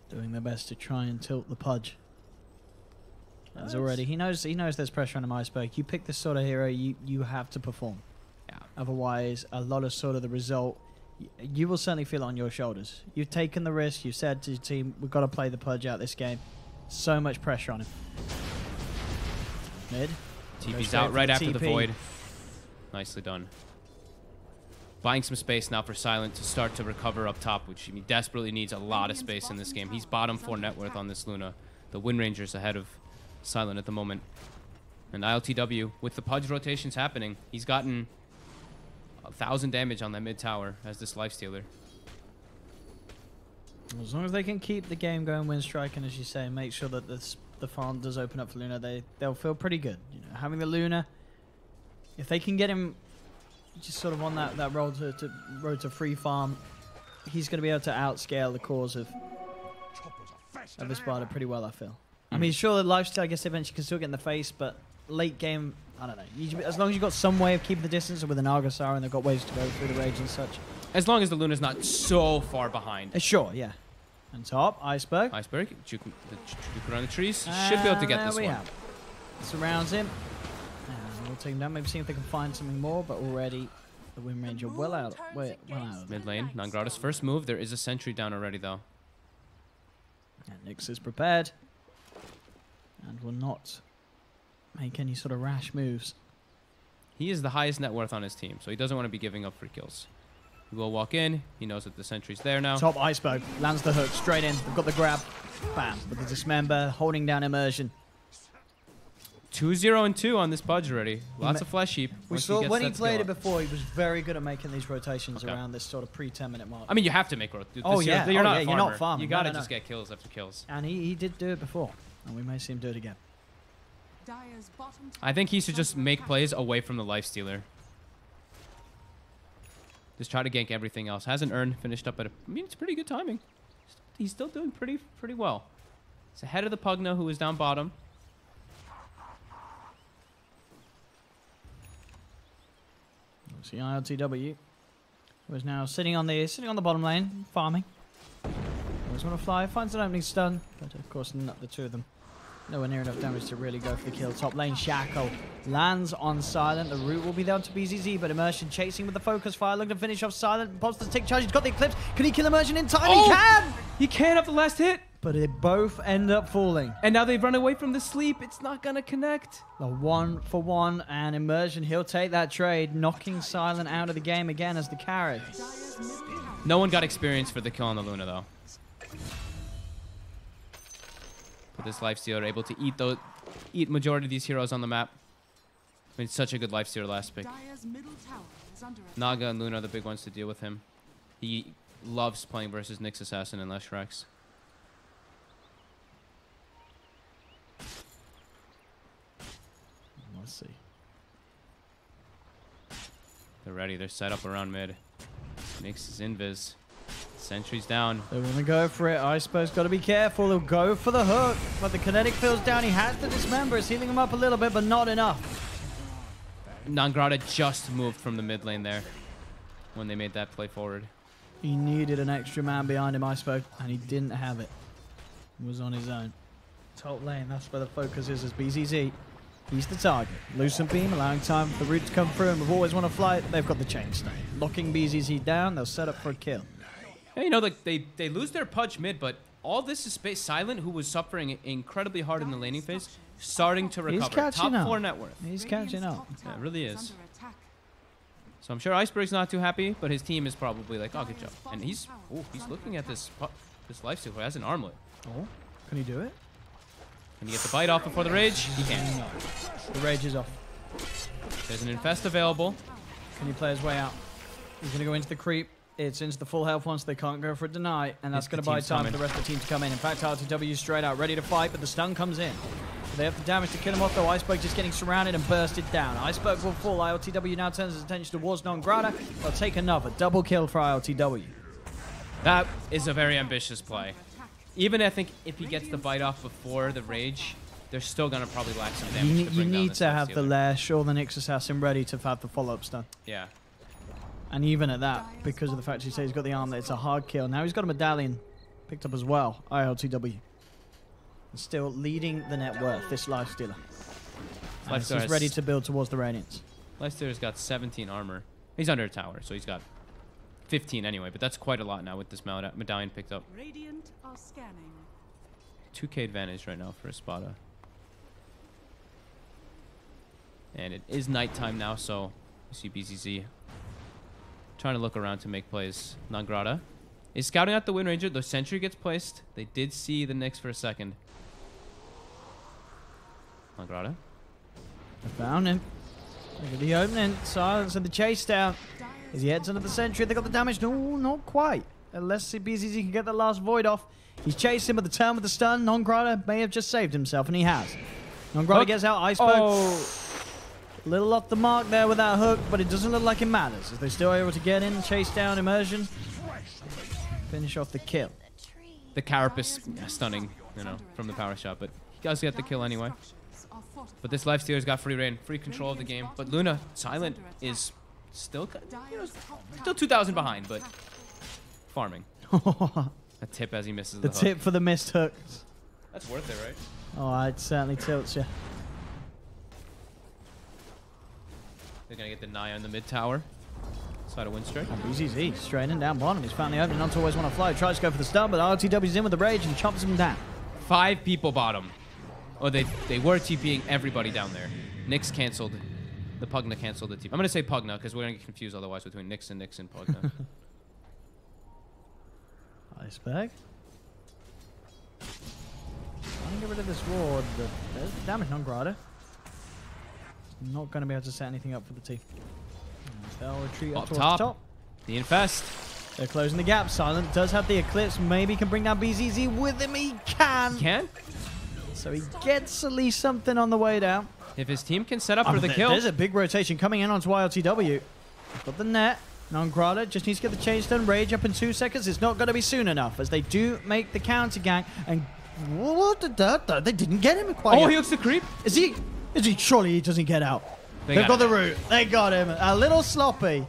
[SPEAKER 3] Doing their best to try and tilt the Pudge. As already, he knows there's pressure on him, Iceberg. You pick this sort of hero, you have to perform.
[SPEAKER 2] Yeah.
[SPEAKER 3] Otherwise, a lot of sort of the result, you will certainly feel it on your shoulders. You've taken the risk. You've said to your team, we've got to play the Pudge out this game. So much pressure on him. Mid.
[SPEAKER 2] TP's out right after the Void. Nicely done. Buying some space now for Silent to start to recover up top, which he desperately needs a lot of space in this game. He's bottom 4 net worth on this Luna. The Wind Ranger's ahead of Silent at the moment. And ILTW, with the Pudge rotations happening, he's gotten 1,000 damage on that mid tower as this lifestealer.
[SPEAKER 3] As long as they can keep the game going, Winstrike, and as you say, make sure that the farm does open up for Luna, they'll feel pretty good. You know, having the Luna, if they can get him just sort of on that road to free farm, he's going to be able to outscale the cause of ESPADA pretty well, I feel. I mean, sure, the lifesteal, I guess, eventually can still get in the face, but late game, I don't know. As long as you've got some way of keeping the distance with an Argosar, and they've got ways to go through the rage and such.
[SPEAKER 2] As long as the Luna's not so far behind.
[SPEAKER 3] Sure, yeah. And top, Iceberg.
[SPEAKER 2] Iceberg, juke around the trees. Should be able to get this one.
[SPEAKER 3] Have. Surrounds him. And we'll take him down. Maybe see if they can find something more, but already the Wind Ranger well out. Well out.
[SPEAKER 2] Mid lane, Nangrata's first move. There is a sentry down already, though.
[SPEAKER 3] And Nyx is prepared. And will not make any sort of rash moves.
[SPEAKER 2] He is the highest net worth on his team, so he doesn't want to be giving up free kills. He will walk in. He knows that the sentry's there now.
[SPEAKER 3] Top Iceberg lands the hook straight in. They've got the grab. Bam. With the Dismember holding down Immersion.
[SPEAKER 2] 2-0-2 on this Pudge already. Lots of flesh heap.
[SPEAKER 3] We saw when he played it before, he was very good at making these rotations around this sort of pre-10-minute mark.
[SPEAKER 2] I mean, you have to make rotations.
[SPEAKER 3] Oh, yeah.
[SPEAKER 2] You're not
[SPEAKER 3] you're not farming.
[SPEAKER 2] You got to just get kills after kills.
[SPEAKER 3] And he did do it before. And we may see him do it again.
[SPEAKER 5] Dire's bottom
[SPEAKER 2] I think he should just make plays away from the lifestealer. Just try to gank everything else. Hasn't earned. Finished up at I mean, it's pretty good timing. He's still doing pretty well. He's ahead of the Pugna, who is down bottom.
[SPEAKER 3] See ILTW, who is now sitting on the bottom lane, farming. Always want to fly, finds an opening stun, but of course not the two of them. Nowhere near enough damage to really go for the kill. Top lane Shackle lands on Silent. The route will be down to BZZ, but Immersion chasing with the focus fire, looking to finish off Silent. Pops the tick charge. He's got the Eclipse. Can he kill Immersion in time?
[SPEAKER 2] Oh!
[SPEAKER 3] He can!
[SPEAKER 2] He can have the last hit.
[SPEAKER 3] But they both end up falling.
[SPEAKER 2] And now they've run away from the sleep. It's not going to connect.
[SPEAKER 3] The 1-for-1 and Immersion. He'll take that trade, knocking Silent out of the game again as the carry.
[SPEAKER 5] Dire's middle tower.
[SPEAKER 2] No one got experience for the kill on the Luna, though. But this lifestealer able to eat majority of these heroes on the map. I mean, it's such a good lifestealer last pick.
[SPEAKER 5] Dire's middle tower is under attack.
[SPEAKER 2] Naga and Luna are the big ones to deal with him. He loves playing versus Nyx Assassin and Leshrax.
[SPEAKER 3] Let's see.
[SPEAKER 2] They're ready. They're set up around mid. Nyx is invis. Sentry's down.
[SPEAKER 3] They want to go for it. Iceberg's got to be careful. They'll go for the hook. But the kinetic field's down. He has to dismember. It's healing him up a little bit, but not enough.
[SPEAKER 2] Nangrada just moved from the mid lane there when they made that play forward.
[SPEAKER 3] He needed an extra man behind him, Iceberg, and he didn't have it. He was on his own. Top lane, that's where the focus is as BZZ. He's the target. Lucent Beam, allowing time for the root to come through, and we've always want to fly. They've got the chain stone. Locking BZZ down, they'll set up for a kill.
[SPEAKER 2] Yeah, you know, like they lose their Pudge mid, but all this is space. Silent, who was suffering incredibly hard in the laning phase, starting to recover.
[SPEAKER 3] He's catching
[SPEAKER 2] Top
[SPEAKER 3] up.
[SPEAKER 2] 4 net worth.
[SPEAKER 3] He's catching up.
[SPEAKER 2] Yeah, it really is. So I'm sure Iceberg's not too happy, but his team is probably like, oh, good job. And he's looking at this lifesteal as an armlet.
[SPEAKER 3] Oh, can he do it?
[SPEAKER 2] Can he get the bite off before the rage? He can.
[SPEAKER 3] No. The rage is off.
[SPEAKER 2] There's an infest available.
[SPEAKER 3] Can he play his way out? He's going to go into the creep. It's into the full health once they can't go for a deny, and that's going to buy time for the rest of the team to come in. In fact, RTW straight out, ready to fight, but the stun comes in. They have the damage to kill him off, though. Iceberg just getting surrounded and bursted down. Iceberg will fall. ILTW now turns his attention towards Nangrada. They'll take another. Double kill for ILTW.
[SPEAKER 2] That is a very ambitious play. Even I think if he gets the bite off before the rage, they're still going to probably lack some damage to
[SPEAKER 3] You
[SPEAKER 2] bring down
[SPEAKER 3] need
[SPEAKER 2] this
[SPEAKER 3] to have the
[SPEAKER 2] lifestealer.
[SPEAKER 3] Lash or the Nyx Assassin ready to have the follow-up stun.
[SPEAKER 2] Yeah.
[SPEAKER 3] And even at that, because of the fact he says he's got the arm, that it's a hard kill. Now he's got a medallion picked up as well. ILTW. Still leading the net worth, this Lifestealer. And he's ready to build towards the Radiance.
[SPEAKER 2] Lifestealer's got 17 armor. He's under a tower, so he's got 15 anyway, but that's quite a lot now with this medallion picked up.
[SPEAKER 5] Radiant are scanning.
[SPEAKER 2] 2k advantage right now for ESPADA. And it is nighttime now, so you see BZZ trying to look around to make plays. Nangrada is scouting out the Wind Ranger. The sentry gets placed. They did see the Nyx for a second. Nangrada.
[SPEAKER 3] I found him. Look at the opening. Silence and the chase down. As he heads into the sentry, they got the damage. No, not quite. Unless BZZ can get the last void off. He's chasing with the turn with the stun. Nangrada may have just saved himself, and he has. Nangrada gets out. Iceberg.
[SPEAKER 2] Oh.
[SPEAKER 3] A little off the mark there with that hook, but it doesn't look like it matters. As they're still able to get in, chase down, immersion. Finish off the kill.
[SPEAKER 2] The Carapace stunning, you know, from the power shot, but he does get the kill anyway. But this Lifestealer's got free reign, free control of the game. But Luna, Silent, is still, you know, still 2,000 behind, but farming. A tip as he misses the hook.
[SPEAKER 3] tip for the missed hooks.
[SPEAKER 2] That's worth it, right?
[SPEAKER 3] Oh, it certainly tilts you.
[SPEAKER 2] They're going to get the Naya in the mid tower. Side of Winstrike.
[SPEAKER 3] BZZ straightening down bottom. He's found the opening. Not to always want to fly. Tries to go for the stun, but RTW's in with the rage and chops him down.
[SPEAKER 2] 5 people bottom. Oh, they were TPing everybody down there. Nyx canceled. The Pugna canceled the TP. I'm going to say Pugna because we're going to get confused otherwise between Nyx and Pugna.
[SPEAKER 3] Iceberg. Trying to get rid of this ward, but there's damage on Grada. Not going to be able to set anything up for the team. They'll retreat up towards the top.
[SPEAKER 2] The infest.
[SPEAKER 3] They're closing the gap. Silent does have the Eclipse. Maybe can bring down BZZ with him. He can.
[SPEAKER 2] He can?
[SPEAKER 3] So he gets at least something on the way down.
[SPEAKER 2] If his team can set up for the kill.
[SPEAKER 3] There's a big rotation coming in onto ILTW. Got the net. Nangrada just needs to get the chain stun. Rage up in 2 seconds. It's not going to be soon enough as they do make the counter gang. And what did that? They didn't get him quite.
[SPEAKER 2] Oh,
[SPEAKER 3] yet.
[SPEAKER 2] he hooks the creep.
[SPEAKER 3] Is he? Surely he doesn't get out. They've got the root. They got him. A little sloppy.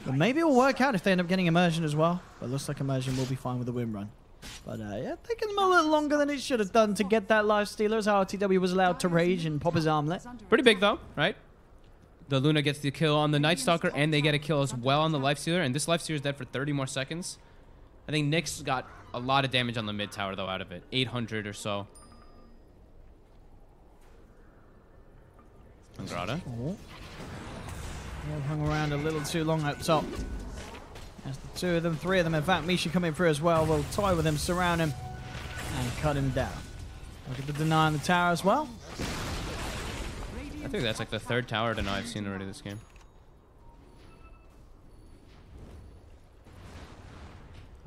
[SPEAKER 3] But maybe it will work out if they end up getting immersion as well. But it looks like immersion will be fine with the win run. But yeah, taking them a little longer than it should have done to get that Lifestealer as RTW was allowed to rage and pop his armlet.
[SPEAKER 2] Pretty big though, right? The Luna gets the kill on the Night Stalker and they get a kill as well on the Lifestealer. And this Lifestealer is dead for 30 more seconds. I think Nyx got a lot of damage on the mid tower though out of it. 800 or so. Nangrada.
[SPEAKER 3] Oh. They've hung around a little too long up top. That's the 2 of them, 3 of them. In fact, Misha coming through as well. We'll toy with him, surround him, and cut him down. Look at the deny on the tower as well.
[SPEAKER 2] I think that's like the 3rd tower deny I've seen already this game.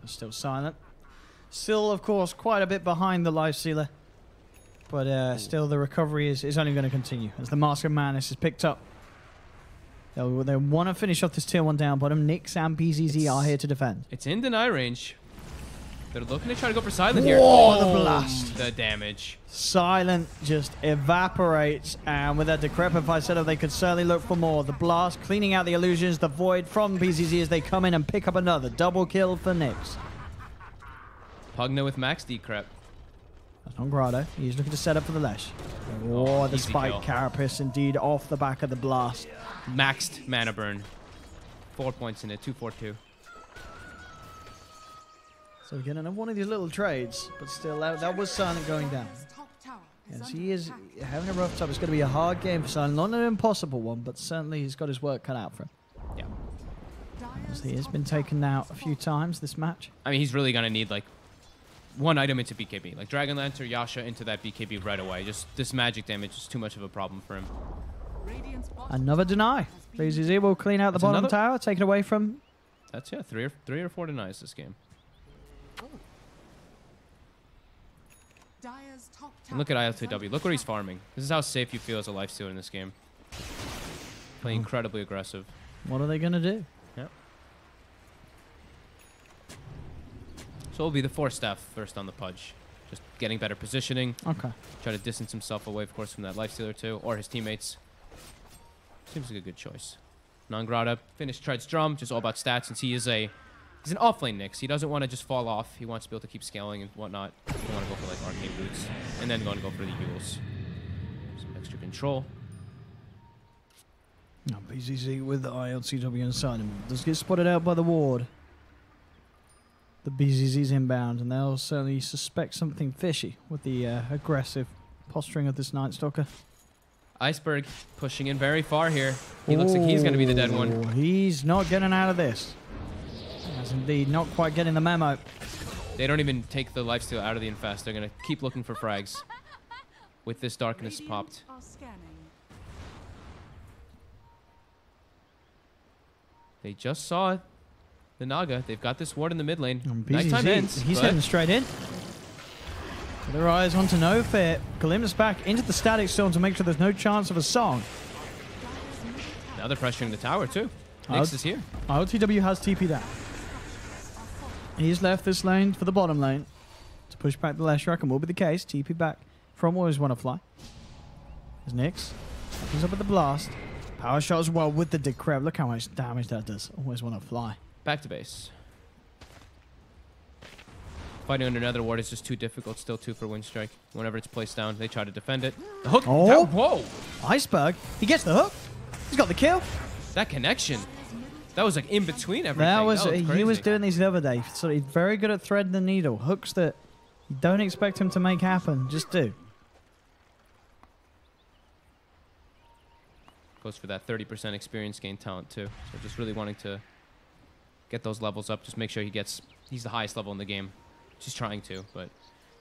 [SPEAKER 3] Still silent. Still, of course, quite a bit behind the Lifestealer. But still, the recovery is only going to continue as the Mask of Madness is picked up. They want to finish off this tier 1 down bottom. Nyx and BZZ are here to defend.
[SPEAKER 2] It's in deny range. They're looking to try to go for Silent here.
[SPEAKER 3] Whoa, the blast.
[SPEAKER 2] The damage.
[SPEAKER 3] Silent just evaporates, and with that Decrepify setup, they could certainly look for more. The blast cleaning out the illusions, the void from BZZ as they come in and pick up another. Double kill for Nyx.
[SPEAKER 2] Pugna with max decrep.
[SPEAKER 3] That's not Grado. He's looking to set up for the Lesh. Oh, the
[SPEAKER 2] easy
[SPEAKER 3] Spike
[SPEAKER 2] kill.
[SPEAKER 3] Carapace indeed off the back of the blast.
[SPEAKER 2] Maxed mana burn. 4 points in it. 2-4-2.
[SPEAKER 3] So again, another one of these little trades, but still, that was Silent going down.
[SPEAKER 5] Dire's top tower is
[SPEAKER 3] Yes,
[SPEAKER 5] under
[SPEAKER 3] he is
[SPEAKER 5] attack.
[SPEAKER 3] having a rough time. It's going to be a hard game for Silent. Not an impossible one, but certainly he's got his work cut out for him.
[SPEAKER 2] Yeah.
[SPEAKER 5] Dire's
[SPEAKER 3] As he has
[SPEAKER 5] top
[SPEAKER 3] been
[SPEAKER 5] tower
[SPEAKER 3] taken out a
[SPEAKER 5] is
[SPEAKER 3] few times this match.
[SPEAKER 2] I mean, he's really going to need, like, one item into BKB. Like, Dragonlance or Yasha into that BKB right away. Just this magic damage is too much of a problem for him.
[SPEAKER 5] Radiant's bottom
[SPEAKER 3] Another
[SPEAKER 5] tower
[SPEAKER 3] deny.
[SPEAKER 5] has been
[SPEAKER 3] BZZ will clean out the
[SPEAKER 2] That's
[SPEAKER 3] bottom
[SPEAKER 2] another-
[SPEAKER 3] tower, take it away from...
[SPEAKER 2] That's, yeah, three or four denies this game.
[SPEAKER 5] Dire's top
[SPEAKER 2] And
[SPEAKER 5] tower
[SPEAKER 2] look at
[SPEAKER 5] is under
[SPEAKER 2] IL2W. Look where he's
[SPEAKER 5] attack.
[SPEAKER 2] farming. This is how safe you feel as a Lifestealer in this game. Playing incredibly aggressive.
[SPEAKER 3] What are they going to do?
[SPEAKER 2] Yep. So it'll be the 4-staff first on the Pudge. Just getting better positioning.
[SPEAKER 3] Okay.
[SPEAKER 2] Try to distance himself away, of course, from that Lifestealer too. Or his teammates. Seems like a good choice. Non-Grata. Finished Tread's Drum. Just all about stats. Since he's an offlane Nyx. He doesn't want to just fall off. He wants to be able to keep scaling and whatnot. He doesn't want to go for like arcane boots. And then going to go for the Euls. Some extra control.
[SPEAKER 3] Now BZZ with the ILCW inside him. Does get spotted out by the ward. The BZZ's inbound, and they'll certainly suspect something fishy with the aggressive posturing of this Night Stalker.
[SPEAKER 2] Iceberg pushing in very far here. He looks like he's going to be the dead one.
[SPEAKER 3] Oh, he's not getting out of this. As indeed, not quite getting the memo.
[SPEAKER 2] They don't even take the lifesteal out of the infest. They're going to keep looking for frags. With this darkness
[SPEAKER 5] Radiant
[SPEAKER 2] popped.
[SPEAKER 5] are scanning.
[SPEAKER 2] They just saw the Naga. They've got this ward in the mid lane.
[SPEAKER 3] And
[SPEAKER 2] Nighttime
[SPEAKER 3] BZZ,
[SPEAKER 2] ends.
[SPEAKER 3] he's
[SPEAKER 2] but
[SPEAKER 3] heading straight in. With their eyes onto no fear. Glimmer's back into the static zone to make sure there's no chance of a song.
[SPEAKER 5] Dire's middle tower
[SPEAKER 2] now they're pressuring the tower too.
[SPEAKER 3] Out.
[SPEAKER 2] Nyx is here.
[SPEAKER 3] ILTW has TP down. He's left this lane for the bottom lane to push back the Leshrac, and will be the case. TP back from Always Wanna Fly. There's Nyx. Opens up with the blast. Power shot as well with the Decrep. Look how much damage that does. Always Wanna Fly.
[SPEAKER 2] Back to base. Fighting under another ward is just too difficult still too for Winstrike. Whenever it's placed down, they try to defend it. The hook.
[SPEAKER 3] Oh.
[SPEAKER 2] Whoa.
[SPEAKER 3] Iceberg. He gets the hook. He's got the kill.
[SPEAKER 2] That connection. That was like in between everything.
[SPEAKER 3] That was he was
[SPEAKER 2] crazy.
[SPEAKER 3] doing these the other day. So he's very good at threading the needle. Hooks that you don't expect him to make happen. Just do.
[SPEAKER 2] Goes for that 30% experience gain talent too. So just really wanting to get those levels up. Just make sure he's the highest level in the game. Just trying to, but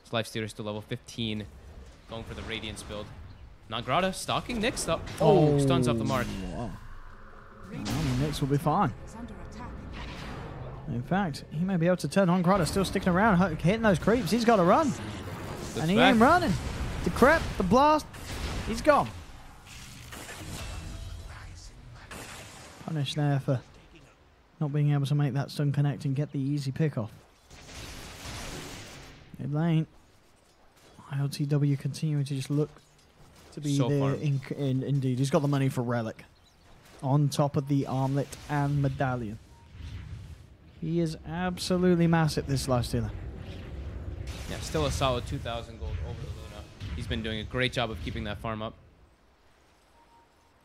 [SPEAKER 2] his Lifestealer's still level 15. Going for the Radiance build. Nagrata stalking Nyx up. Oh, stuns off the mark.
[SPEAKER 3] Wow. Well, Nyx will be fine.
[SPEAKER 5] is under attack.
[SPEAKER 3] In fact, he may be able to turn on. Grata still sticking around, hitting those creeps. He's got to run. And he
[SPEAKER 2] back.
[SPEAKER 3] ain't running. The crep, the blast, he's gone. Punish there for not being able to make that stun connect and get the easy pick off. Mid lane. ILTW continuing to just look to be
[SPEAKER 2] So
[SPEAKER 3] there.
[SPEAKER 2] far.
[SPEAKER 3] Indeed, he's got the money for Relic. On top of the armlet and medallion. He is absolutely massive, this Lifestealer.
[SPEAKER 2] Yeah, still a solid 2,000 gold over the Luna. He's been doing a great job of keeping that farm up.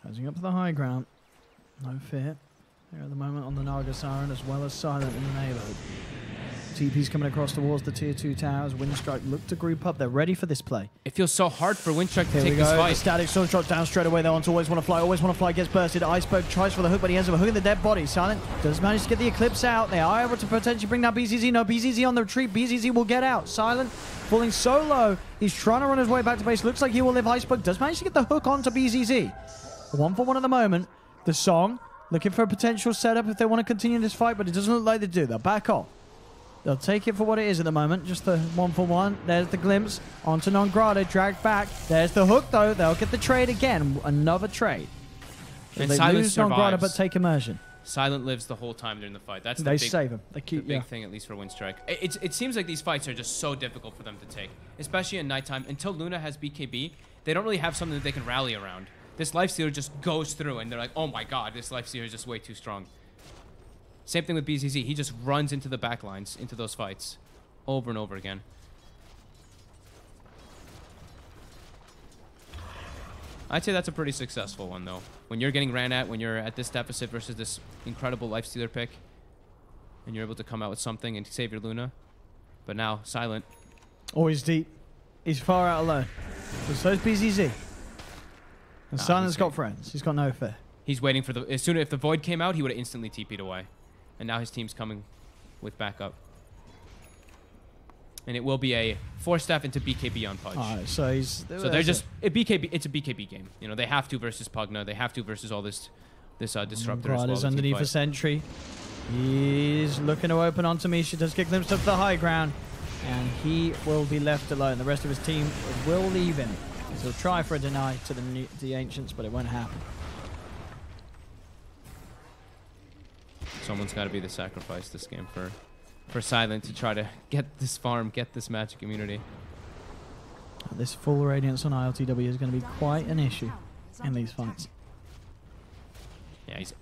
[SPEAKER 3] Rising up to the high ground. No fear. There at the moment on the Naga Siren as well as Silent in the neighborhood. TP's coming across towards the tier 2 towers. Winstrike look to group up. They're ready for this play.
[SPEAKER 2] It feels so hard for Winstrike to
[SPEAKER 3] Here
[SPEAKER 2] take
[SPEAKER 3] we
[SPEAKER 2] this
[SPEAKER 3] go. The
[SPEAKER 2] fight.
[SPEAKER 3] static sword drops down straight away. They're on to Always Wanna Fly. Always Wanna Fly gets bursted. Iceberg tries for the hook, but he ends up hooking the dead body. Silent does manage to get the Eclipse out. They are able to potentially bring down BZZ. No, BZZ on the retreat. BZZ will get out. Silent falling so low. He's trying to run his way back to base. Looks like he will live. Iceberg does manage to get the hook onto BZZ. 1-for-1 at the moment. The Song looking for a potential setup if they want to continue this fight, but it doesn't look like they do. They'll back off. They'll take it for what it is at the moment. Just the 1-for-1. There's the glimpse. Onto Non-Grata. Dragged back. There's the hook, though. They'll get the trade again. Another trade. So
[SPEAKER 2] And
[SPEAKER 3] they
[SPEAKER 2] Silent
[SPEAKER 3] lose Non-Grata,
[SPEAKER 2] survives.
[SPEAKER 3] but take immersion.
[SPEAKER 2] Silent lives the whole time during the fight. That's the
[SPEAKER 3] They
[SPEAKER 2] big,
[SPEAKER 3] save him. They
[SPEAKER 2] the
[SPEAKER 3] keep,
[SPEAKER 2] big thing, at least for Winstrike. It seems like these fights are just so difficult for them to take, especially at nighttime. Until Luna has BKB, they don't really have something that they can rally around. This Lifestealer just goes through, and they're like, oh my god, this Lifestealer is just way too strong. Same thing with BZZ. He just runs into the back lines, into those fights, over and over again. I'd say that's a pretty successful one, though. When you're getting ran at, when you're at this deficit versus this incredible Lifestealer pick, and you're able to come out with something and save your Luna. But now, Silent.
[SPEAKER 3] Always deep. He's far out alone. But so's BZZ. And Silent's got friends. He's got no fear.
[SPEAKER 2] He's waiting for the... As soon as if the Void came out, he would have instantly TP'd away. And now his team's coming with backup. And it will be a 4-staff into BKB on Pudge.
[SPEAKER 3] Alright, so he's...
[SPEAKER 2] So they're just... It's a BKB game. You know, they have to versus Pugna. They have to versus all this disruptor as well.
[SPEAKER 3] Is underneath a sentry. He's looking to open onto Misha. Does get glimpsed of the high ground. And he will be left alone. The rest of his team will leave him. So he'll try for a deny to the Ancients, but it won't happen.
[SPEAKER 2] Someone's got to be the sacrifice this game for Silent to try to get this farm, get this magic immunity.
[SPEAKER 3] This full Radiance on ILTW is going to be quite an issue in these fights.
[SPEAKER 2] Yeah, he's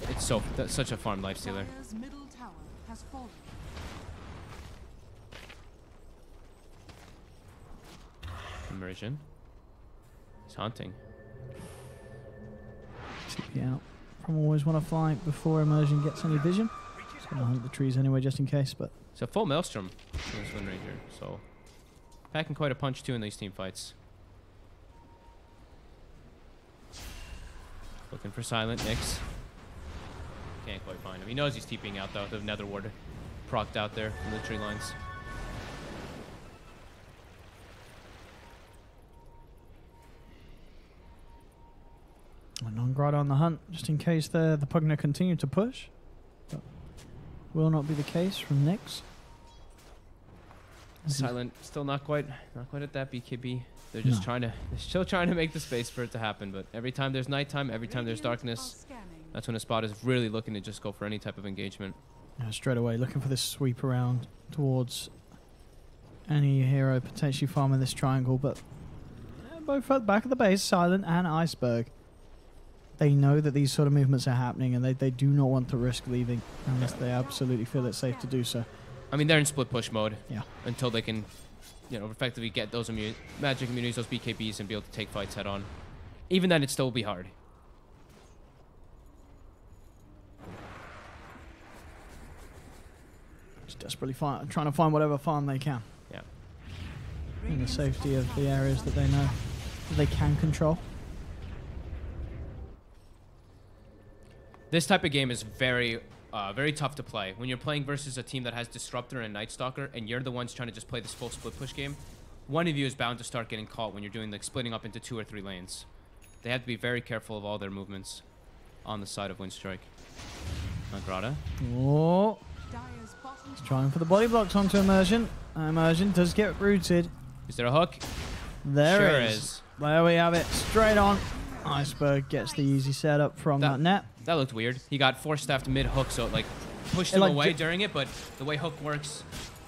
[SPEAKER 2] that's such a farm Lifestealer.
[SPEAKER 5] Dire's middle tower has fallen.
[SPEAKER 2] Immersion. He's hunting.
[SPEAKER 3] TP out. From always want to fly before Immersion gets any vision. Just going to hunt the trees anyway, just in case, but...
[SPEAKER 2] It's a full Maelstrom in this Wind Ranger, so... Packing quite a punch, too, in these team fights. Looking for Silent, Nyx. Can't quite find him. He knows he's TPing out, though. The Nether Ward procced out there from the tree lines.
[SPEAKER 3] Non-Grata on the hunt, just in case the Pugna continue to push. But will not be the case from Nyx.
[SPEAKER 2] Silent, still not quite at that BKB. They're just they're still trying to make the space for it to happen. But every time there's nighttime, every time there's darkness, that's when ESPADA is really looking to just go for any type of engagement.
[SPEAKER 3] Yeah, straight away, looking for this sweep around towards any hero potentially farming this triangle. But both at the back of the base, Silent and Iceberg. They know that these sort of movements are happening, and they do not want to risk leaving unless they absolutely feel it's safe to do so.
[SPEAKER 2] I mean, they're in split push mode.
[SPEAKER 3] Yeah.
[SPEAKER 2] Until they can, effectively get those magic immunities, those BKBs, and be able to take fights head on. Even then, it still will be hard.
[SPEAKER 3] Just desperately trying to find whatever farm they can.
[SPEAKER 2] Yeah.
[SPEAKER 3] In the safety of the areas that they know that they can control.
[SPEAKER 2] This type of game is very tough to play. When you're playing versus a team that has Disruptor and Night Stalker, and you're the ones trying to just play this full split push game, one of you is bound to start getting caught when you're doing like splitting up into 2 or 3 lanes. They have to be very careful of all their movements on the side of Winstrike. Grata.
[SPEAKER 3] Oh,
[SPEAKER 5] Dire's bottom
[SPEAKER 3] he's trying for the body blocks onto Immersion. Immersion does get rooted.
[SPEAKER 2] Is there a hook?
[SPEAKER 3] There
[SPEAKER 2] Sure
[SPEAKER 3] it
[SPEAKER 2] is.
[SPEAKER 3] There we have it. Straight on. Iceberg gets the easy setup from that net.
[SPEAKER 2] That looked weird. He got 4-staffed mid-hook, so it like pushed
[SPEAKER 3] It,
[SPEAKER 2] him
[SPEAKER 3] like,
[SPEAKER 2] away during it, but the way hook works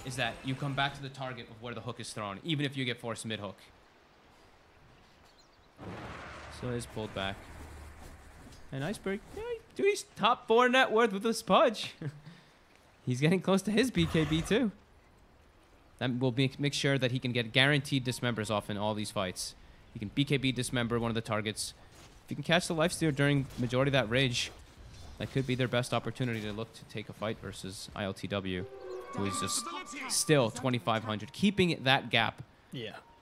[SPEAKER 2] is that you come back to the target of where the hook is thrown, even if you get forced mid-hook. So it is pulled back. And Iceberg, yeah, he's top 4 net worth with this Pudge. He's getting close to his BKB too. That will make sure that he can get guaranteed dismembers off in all these fights. He can BKB dismember one of the targets. If you can catch the Lifestealer during majority of that rage, that could be their best opportunity to look to take a fight versus ILTW, who is just still 2,500, keeping that gap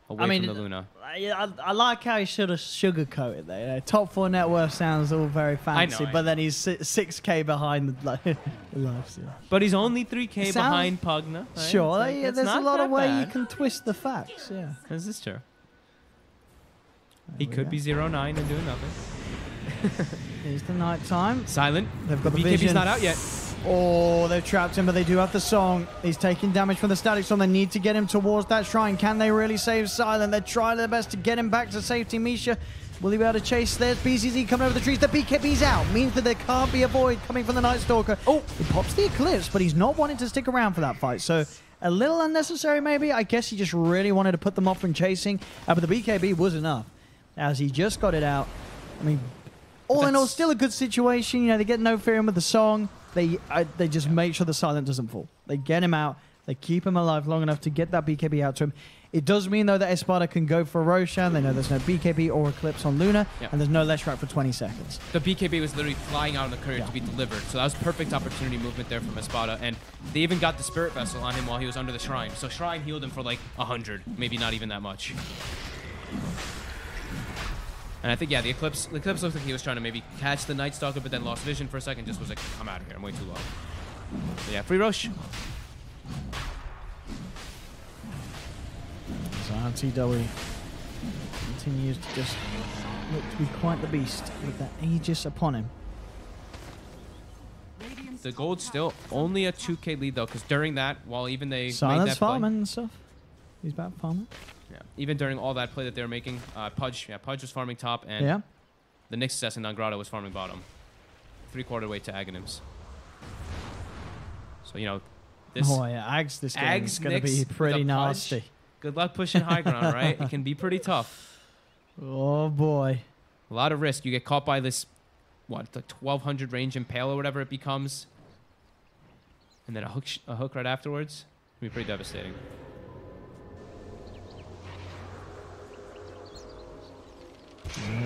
[SPEAKER 2] away from the Luna.
[SPEAKER 3] I like how he should have sugarcoated there. Top 4 net worth sounds all very fancy, but then he's 6k behind the Lifestealer.
[SPEAKER 2] But he's only 3k behind Pugna. Right?
[SPEAKER 3] Sure, there's a lot of ways you
[SPEAKER 2] bad.
[SPEAKER 3] can twist the facts. Yeah,
[SPEAKER 2] This is true. He could be 0-9 and do nothing.
[SPEAKER 3] Here's the night time.
[SPEAKER 2] Silent.
[SPEAKER 3] They've got the
[SPEAKER 2] BKB's
[SPEAKER 3] vision.
[SPEAKER 2] not out yet.
[SPEAKER 3] Oh, they've trapped him, but they do have the song. He's taking damage from the static song. They need to get him towards that shrine. Can they really save Silent? They're trying their best to get him back to safety. Misha, will he be able to chase? There's BCZ coming over the trees. The BKB's out. Means that there can't be a void coming from the Night Stalker. Oh, he pops the Eclipse, but he's not wanting to stick around for that fight. So a little unnecessary, maybe. I guess he just really wanted to put them off from chasing. But the BKB was enough, as he just got it out. I mean, all in all, still a good situation. You know, they get no fear in with the song. They just make sure the Silent doesn't fall. They get him out. They keep him alive long enough to get that BKB out to him. It does mean, though, that ESPADA can go for Roshan. They know there's no BKB or Eclipse on Luna, and there's no Leshrac for 20 seconds.
[SPEAKER 2] The BKB was literally flying out on the courier to be delivered, so that was perfect opportunity movement there from ESPADA, and they even got the Spirit Vessel on him while he was under the Shrine. So Shrine healed him for like 100, maybe not even that much. And I think, yeah, the Eclipse looked like he was trying to maybe catch the Night Stalker, but then lost vision for a second, just was like, I'm out of here, I'm way too low. So yeah, free Rosh.
[SPEAKER 3] So RTW continues to just look to be quite the beast with that Aegis upon him.
[SPEAKER 2] The gold's still only a 2k lead, though, because during that, while even they
[SPEAKER 3] Silence
[SPEAKER 2] made that
[SPEAKER 3] farming
[SPEAKER 2] play,
[SPEAKER 3] and stuff. He's back farming.
[SPEAKER 2] yeah, even during all that play that they were making, Pudge was farming top, and the Nyx assassin on Grotto was farming bottom. 3/4 way to Aghanims. So, you know, this...
[SPEAKER 3] Oh, yeah, Ags this game is going to be pretty nasty.
[SPEAKER 2] Good luck pushing high ground, right? It can be pretty tough.
[SPEAKER 3] Oh, boy.
[SPEAKER 2] A lot of risk. You get caught by this, what, the 1200 range Impale or whatever it becomes. And then a hook right afterwards. It'd be pretty devastating.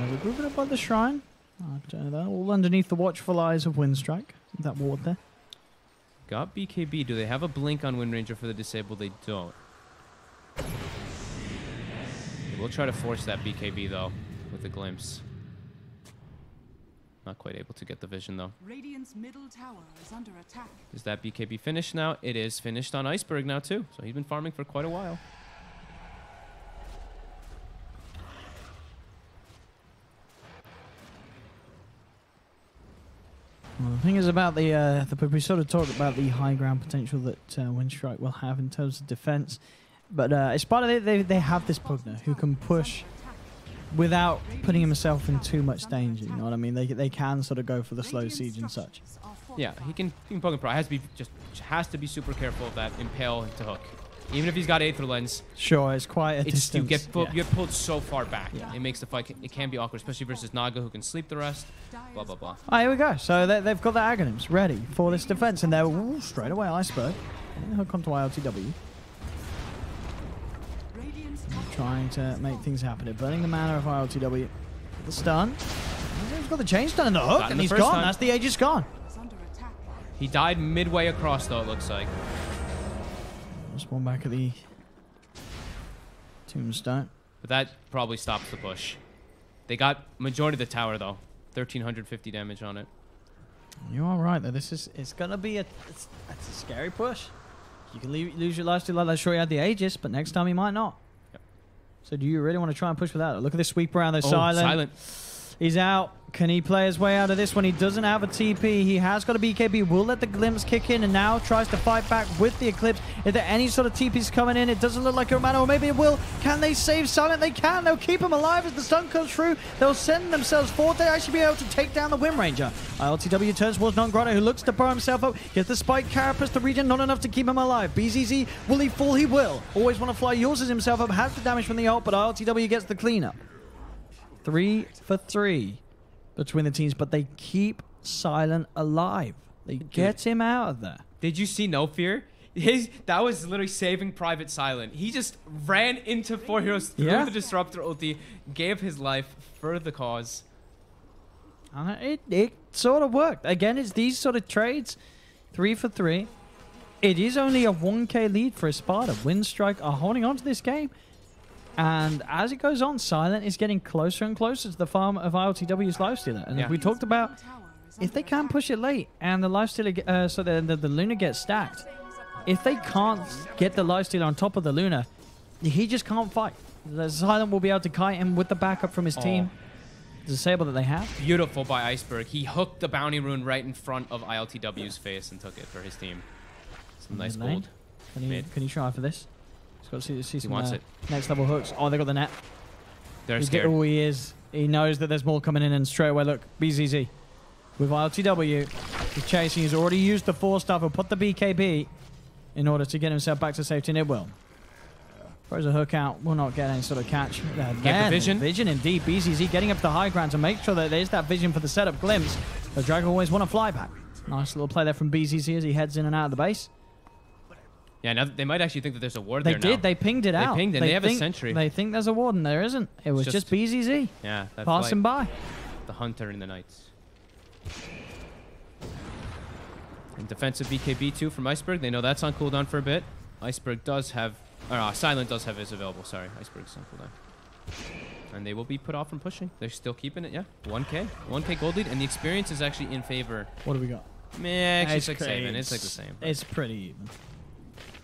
[SPEAKER 3] We're grouping up by the shrine. All underneath the watchful eyes of Winstrike. That ward there.
[SPEAKER 2] Got BKB. Do they have a blink on Wind Ranger for the disabled? They don't. We'll try to force that BKB, though, with a glimpse. Not quite able to get the vision, though.
[SPEAKER 5] Radiant's middle tower is under attack.
[SPEAKER 2] Is that BKB finished now? It is finished on Iceberg now, too. So he's been farming for quite a while.
[SPEAKER 3] Well, the thing is about we sort of talked about the high ground potential that Winstrike will have in terms of defense. But ESPADA, they have this Pugner who can push without putting himself in too much danger. You know what I mean? They can sort of go for the slow siege and such.
[SPEAKER 2] Yeah, he can poke and pro. Has to be super careful of that Impale to hook. Even if he's got Aether Lens,
[SPEAKER 3] sure, it's quite a distance.
[SPEAKER 2] You get pulled so far back. Yeah. It makes the fight, it can be awkward, especially versus Naga, who can sleep the rest. Blah, blah, blah.
[SPEAKER 3] Oh, here we go. So they've got the Aghanims ready for this defense, and they're straight away Iceberg. Hook onto ILTW. Trying to make things happen. They're burning the mana of ILTW. The stun. He's got the chain stun and the hook, and he's gone. That's the Aegis gone.
[SPEAKER 2] He died midway across, though, it looks like.
[SPEAKER 3] Spawn back at the Tombstone.
[SPEAKER 2] But that probably stops the push. They got majority of the tower, though. 1,350 damage on it.
[SPEAKER 3] You are right, though. It's going to be a scary push. You can lose your lifesteal like that. Sure, you had the Aegis, but next time you might not.
[SPEAKER 2] Yep.
[SPEAKER 3] So do you really want to try and push without it? Look at this sweep around. They're silent. He's out. Can he play his way out of this one? He doesn't have a TP. He has got a BKB. Will let the glimpse kick in and now tries to fight back with the Eclipse. Is there any sort of TPs coming in? It doesn't look like a matter, or maybe it will. Can they save Silent? They can. They'll keep him alive as the stun comes through. They'll send themselves forward. They'll actually be able to take down the Wind Ranger. ILTW turns towards Non-Grotto, who looks to burn himself up. Gets the spike carapace to regen, not enough to keep him alive. BZZ, will he fall? He will. Always want to fly. Uses himself up, has the damage from the ult, but ILTW gets the cleanup. 3 for 3. Between the teams, but they keep Silent alive. They get him out of there.
[SPEAKER 2] Did you see No Fear? That was literally saving Private Silent. He just ran into 4 heroes through the Disruptor ulti, gave his life for the cause.
[SPEAKER 3] It sort of worked. Again, it's these sort of trades. 3 for 3. It is only a 1k lead for ESPADA. Winstrike are holding on to this game. And as it goes on, Silent is getting closer and closer to the farm of ILTW's Lifestealer. And we talked about, if they can push it late and the Lifestealer, so the Luna gets stacked, if they can't get the Lifestealer on top of the Luna, he just can't fight. The Silent will be able to kite him with the backup from his team. disable that they have.
[SPEAKER 2] Beautiful by Iceberg. He hooked the bounty rune right in front of ILTW's face and took it for his team. Some nice
[SPEAKER 3] Mid lane.
[SPEAKER 2] gold.
[SPEAKER 3] Can you try for this? He's got to see some
[SPEAKER 2] wants it.
[SPEAKER 3] next level hooks. Oh, they got the net.
[SPEAKER 2] They're
[SPEAKER 3] He's
[SPEAKER 2] scared.
[SPEAKER 3] he is. He knows that there's more coming in, and straight away, look, BZZ with ILTW. He's chasing. He's already used the 4-star and put the BKB in order to get himself back to safety, and it will. Throws a hook out. Will not get any sort of catch.
[SPEAKER 2] Get the vision.
[SPEAKER 3] Vision indeed. BZZ getting up to the high ground to make sure that there's that vision for the setup glimpse. The Dragon always want to fly back. Nice little play there from BZZ as he heads in and out of the base.
[SPEAKER 2] Yeah, now they might actually think that there's a ward
[SPEAKER 3] They
[SPEAKER 2] there
[SPEAKER 3] did.
[SPEAKER 2] now.
[SPEAKER 3] They pinged it out.
[SPEAKER 2] They pinged it. They have a sentry.
[SPEAKER 3] They think there's a ward and there isn't. It was just BZZ
[SPEAKER 2] Yeah, that's
[SPEAKER 3] passing by.
[SPEAKER 2] the Hunter and the Knights. And defensive BKB too from Iceberg. They know that's on cooldown for a bit. Iceberg does have... Silent does have his available. Sorry, Iceberg's on cooldown. And they will be put off from pushing. They're still keeping it, yeah. 1k. 1k gold lead. And the experience is actually in favor.
[SPEAKER 3] What do we got?
[SPEAKER 2] Meh, actually
[SPEAKER 3] It's
[SPEAKER 2] it's like
[SPEAKER 3] great.
[SPEAKER 2] same. It's like the same.
[SPEAKER 3] It's pretty even.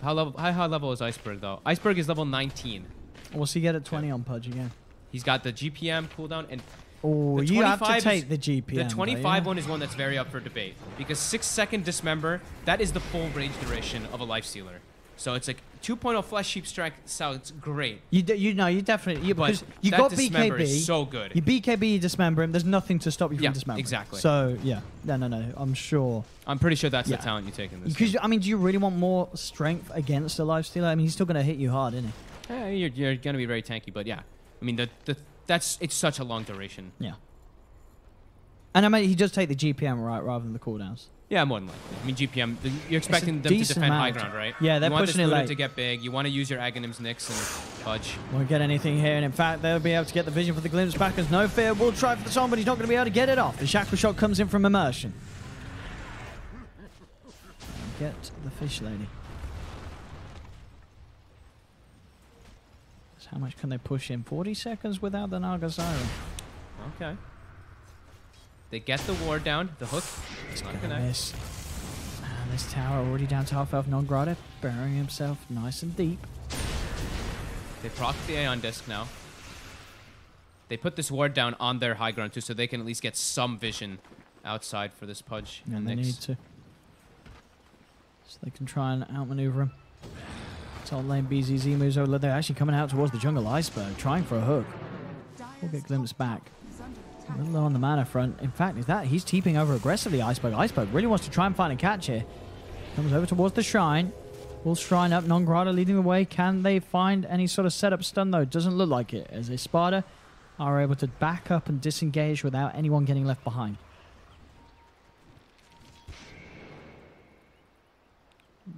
[SPEAKER 2] How high level is Iceberg though? Iceberg is level 19.
[SPEAKER 3] What's he get at 20 on Pudge again?
[SPEAKER 2] He's got the GPM cooldown and
[SPEAKER 3] Oh,
[SPEAKER 2] the
[SPEAKER 3] you have to
[SPEAKER 2] 25
[SPEAKER 3] take the GPM.
[SPEAKER 2] the 25 one is one that's very up for debate because 6-second dismember, that is the full rage duration of a lifestealer. So it's like 2.0 flesh sheep strike sounds great.
[SPEAKER 3] You definitely because
[SPEAKER 2] But
[SPEAKER 3] you
[SPEAKER 2] that
[SPEAKER 3] got
[SPEAKER 2] dismember
[SPEAKER 3] BKB.
[SPEAKER 2] is so good.
[SPEAKER 3] You BKB, you dismember him. There's nothing to stop you
[SPEAKER 2] Yeah,
[SPEAKER 3] from dismembering.
[SPEAKER 2] exactly.
[SPEAKER 3] So yeah, no. I'm sure.
[SPEAKER 2] I'm pretty sure that's
[SPEAKER 3] Yeah.
[SPEAKER 2] the talent you take in this.
[SPEAKER 3] Because
[SPEAKER 2] game.
[SPEAKER 3] I mean, do you really want more strength against a lifestealer? I mean, he's still going to hit you hard, isn't he?
[SPEAKER 2] Yeah, you're gonna be very tanky, but yeah, I mean it's such a long duration.
[SPEAKER 3] Yeah. And I mean, he does take the GPM right rather than the cooldowns.
[SPEAKER 2] Yeah, more than likely. I mean, GPM, you're expecting them to
[SPEAKER 3] decent
[SPEAKER 2] defend high
[SPEAKER 3] amount.
[SPEAKER 2] ground, right?
[SPEAKER 3] Yeah, they're
[SPEAKER 2] you want
[SPEAKER 3] pushing
[SPEAKER 2] this
[SPEAKER 3] it
[SPEAKER 2] Luna
[SPEAKER 3] late.
[SPEAKER 2] to get big. You want to use your Aghanims, Nyx, and Fudge.
[SPEAKER 3] Won't get anything here, and in fact, they'll be able to get the vision for the glimpse back as No Fear will try for the song, but he's not going to be able to get it off. The shackle shot comes in from Immersion. Get the fish lady. So how much can they push in? 40 seconds without the Naga Siren.
[SPEAKER 2] Okay. They get the ward down. The hook. It's not
[SPEAKER 3] Gonna
[SPEAKER 2] gonna.
[SPEAKER 3] miss. And this tower already down to half health. Non-Grata burying himself nice and deep.
[SPEAKER 2] They proc the Aeon disc now. They put this ward down on their high ground too, so they can at least get some vision outside for this Pudge
[SPEAKER 3] And
[SPEAKER 2] and
[SPEAKER 3] they
[SPEAKER 2] Nyx.
[SPEAKER 3] need to. So they can try and outmaneuver him. Top lane BZZ moves over. They're actually coming out towards the jungle Iceberg, trying for a hook. We'll get glimpsed back. A little low on the mana front. In fact, he's TPing over aggressively, Iceberg. Iceberg really wants to try and find a catch here. Comes over towards the shrine. Will shrine up. Non-Grata leading the way. Can they find any sort of setup stun though? Doesn't look like it. As ESPADA are able to back up and disengage without anyone getting left behind.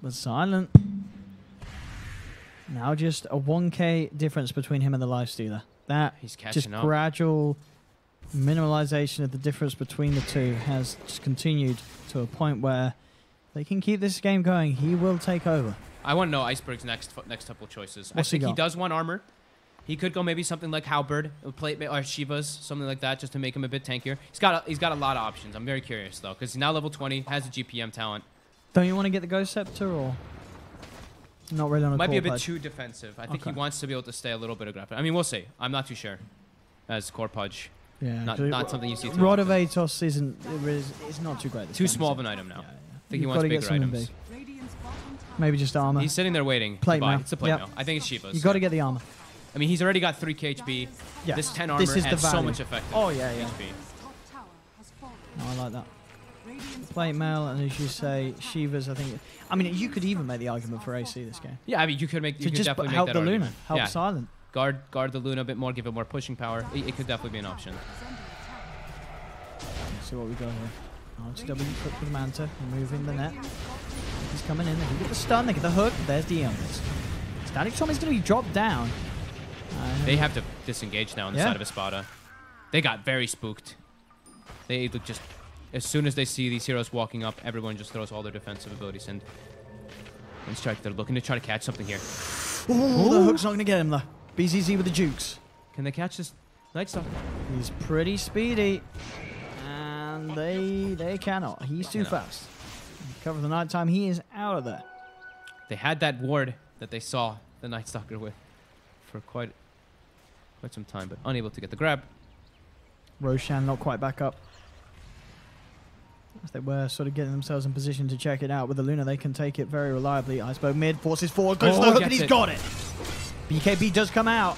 [SPEAKER 3] But Silent. Now just a 1k difference between him and the Lifestealer. That
[SPEAKER 2] He's catching
[SPEAKER 3] just
[SPEAKER 2] up.
[SPEAKER 3] gradual minimalization of the difference between the two has just continued to a point where they can keep this game going. He will take over.
[SPEAKER 2] I want to know Iceberg's next couple choices.
[SPEAKER 3] What's
[SPEAKER 2] I think
[SPEAKER 3] he
[SPEAKER 2] he
[SPEAKER 3] got?
[SPEAKER 2] does want armor. He could go maybe something like Halberd, or Shiva's, something like that, just to make him a bit tankier. He's got a lot of options. I'm very curious though, because he's now level 20, has a GPM talent.
[SPEAKER 3] Don't you want to get the Ghost Scepter or not really on a
[SPEAKER 2] Might be a
[SPEAKER 3] core
[SPEAKER 2] bit
[SPEAKER 3] pledge?
[SPEAKER 2] too defensive. I think he
[SPEAKER 3] Okay.
[SPEAKER 2] wants to be able to stay a little bit aggressive. I mean, we'll see. I'm not too sure. As core Pudge,
[SPEAKER 3] Yeah,
[SPEAKER 2] not something you see too
[SPEAKER 3] Rod
[SPEAKER 2] often.
[SPEAKER 3] of Atos is not too great. this
[SPEAKER 2] Too
[SPEAKER 3] game,
[SPEAKER 2] small
[SPEAKER 3] is
[SPEAKER 2] of
[SPEAKER 3] it?
[SPEAKER 2] an item now.
[SPEAKER 3] Yeah, yeah.
[SPEAKER 2] I think he
[SPEAKER 3] You've
[SPEAKER 2] wants
[SPEAKER 3] gotta get
[SPEAKER 2] bigger
[SPEAKER 3] something
[SPEAKER 2] items.
[SPEAKER 3] big.
[SPEAKER 5] Radiant's bottom tower
[SPEAKER 3] Maybe just armor.
[SPEAKER 2] He's sitting there waiting.
[SPEAKER 3] Plate
[SPEAKER 2] to buy.
[SPEAKER 3] mail.
[SPEAKER 2] It's a plate
[SPEAKER 3] Yep.
[SPEAKER 2] mail. I think it's Shiva's.
[SPEAKER 3] You got to get the armor.
[SPEAKER 2] I mean, he's already got 3k HP.
[SPEAKER 3] Yeah.
[SPEAKER 2] This 10 armor
[SPEAKER 3] This is the
[SPEAKER 2] adds so
[SPEAKER 3] value.
[SPEAKER 2] much effective.
[SPEAKER 3] Oh, yeah, yeah.
[SPEAKER 2] HP.
[SPEAKER 5] top tower has fallen.
[SPEAKER 3] No, I like that.
[SPEAKER 5] Radiant's
[SPEAKER 3] Plate
[SPEAKER 5] bottom
[SPEAKER 3] mail, and as you say, Shiva's. I mean, you could even make the argument for AC this game
[SPEAKER 2] Yeah, I mean, you could
[SPEAKER 3] to just
[SPEAKER 2] definitely
[SPEAKER 3] help
[SPEAKER 2] make
[SPEAKER 3] the
[SPEAKER 2] that
[SPEAKER 3] Luna,
[SPEAKER 2] argument.
[SPEAKER 3] help
[SPEAKER 2] Yeah.
[SPEAKER 3] Silent.
[SPEAKER 2] Guard the Luna a bit more, give it more pushing power. It could definitely be an option.
[SPEAKER 5] is under attack.
[SPEAKER 3] Let's see what we got here. RTW quick with the Manta, removing the net. He's coming in. They can get the stun. They get the hook. There's the illness. Static Tommy's going to be dropped down.
[SPEAKER 2] They have to disengage now on the
[SPEAKER 3] Yeah.
[SPEAKER 2] side of Espada. They got very spooked. They look just... As soon as they see these heroes walking up, everyone just throws all their defensive abilities in. Winstrike, they're looking to try to catch something here.
[SPEAKER 3] Oh, the hook's not going to get him though. BZZ with the jukes.
[SPEAKER 2] Can they catch this Night Stalker?
[SPEAKER 3] He's pretty speedy. And they cannot. He's too fast. Cover the nighttime. He is out of there.
[SPEAKER 2] They had that ward that they saw the Night Stalker with for quite some time, but unable to get the grab.
[SPEAKER 3] Roshan not quite back up. As they were sort of getting themselves in position to check it out. With the Luna, they can take it very reliably. Iceberg mid, forces forward, goes to the hook, and he's got it. BKB does come out.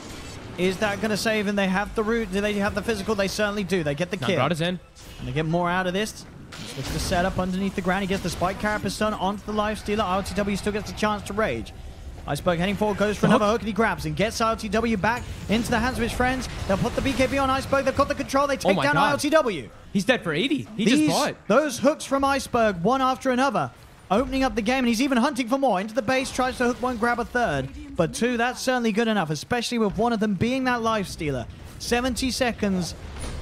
[SPEAKER 3] Is that going to save him? They have the root. Do they have the physical? They certainly do. They get the kill.
[SPEAKER 2] Nograda's in.
[SPEAKER 3] And they get more out of this. Just look at the setup underneath the ground. He gets the spike carapace stun onto the lifestealer. RTW still gets the chance to rage. Iceberg heading forward, goes for another hook, and he grabs and gets RTW back into the hands of his friends. They'll put the BKB on Iceberg. They've got the control. They take down RTW.
[SPEAKER 2] He's dead for 80. He just bought.
[SPEAKER 3] Those hooks from Iceberg, one after another, opening up the game, and he's even hunting for more. Into the base, tries to hook one, grab a third. But two, that's certainly good enough, especially with one of them being that lifestealer. 70 seconds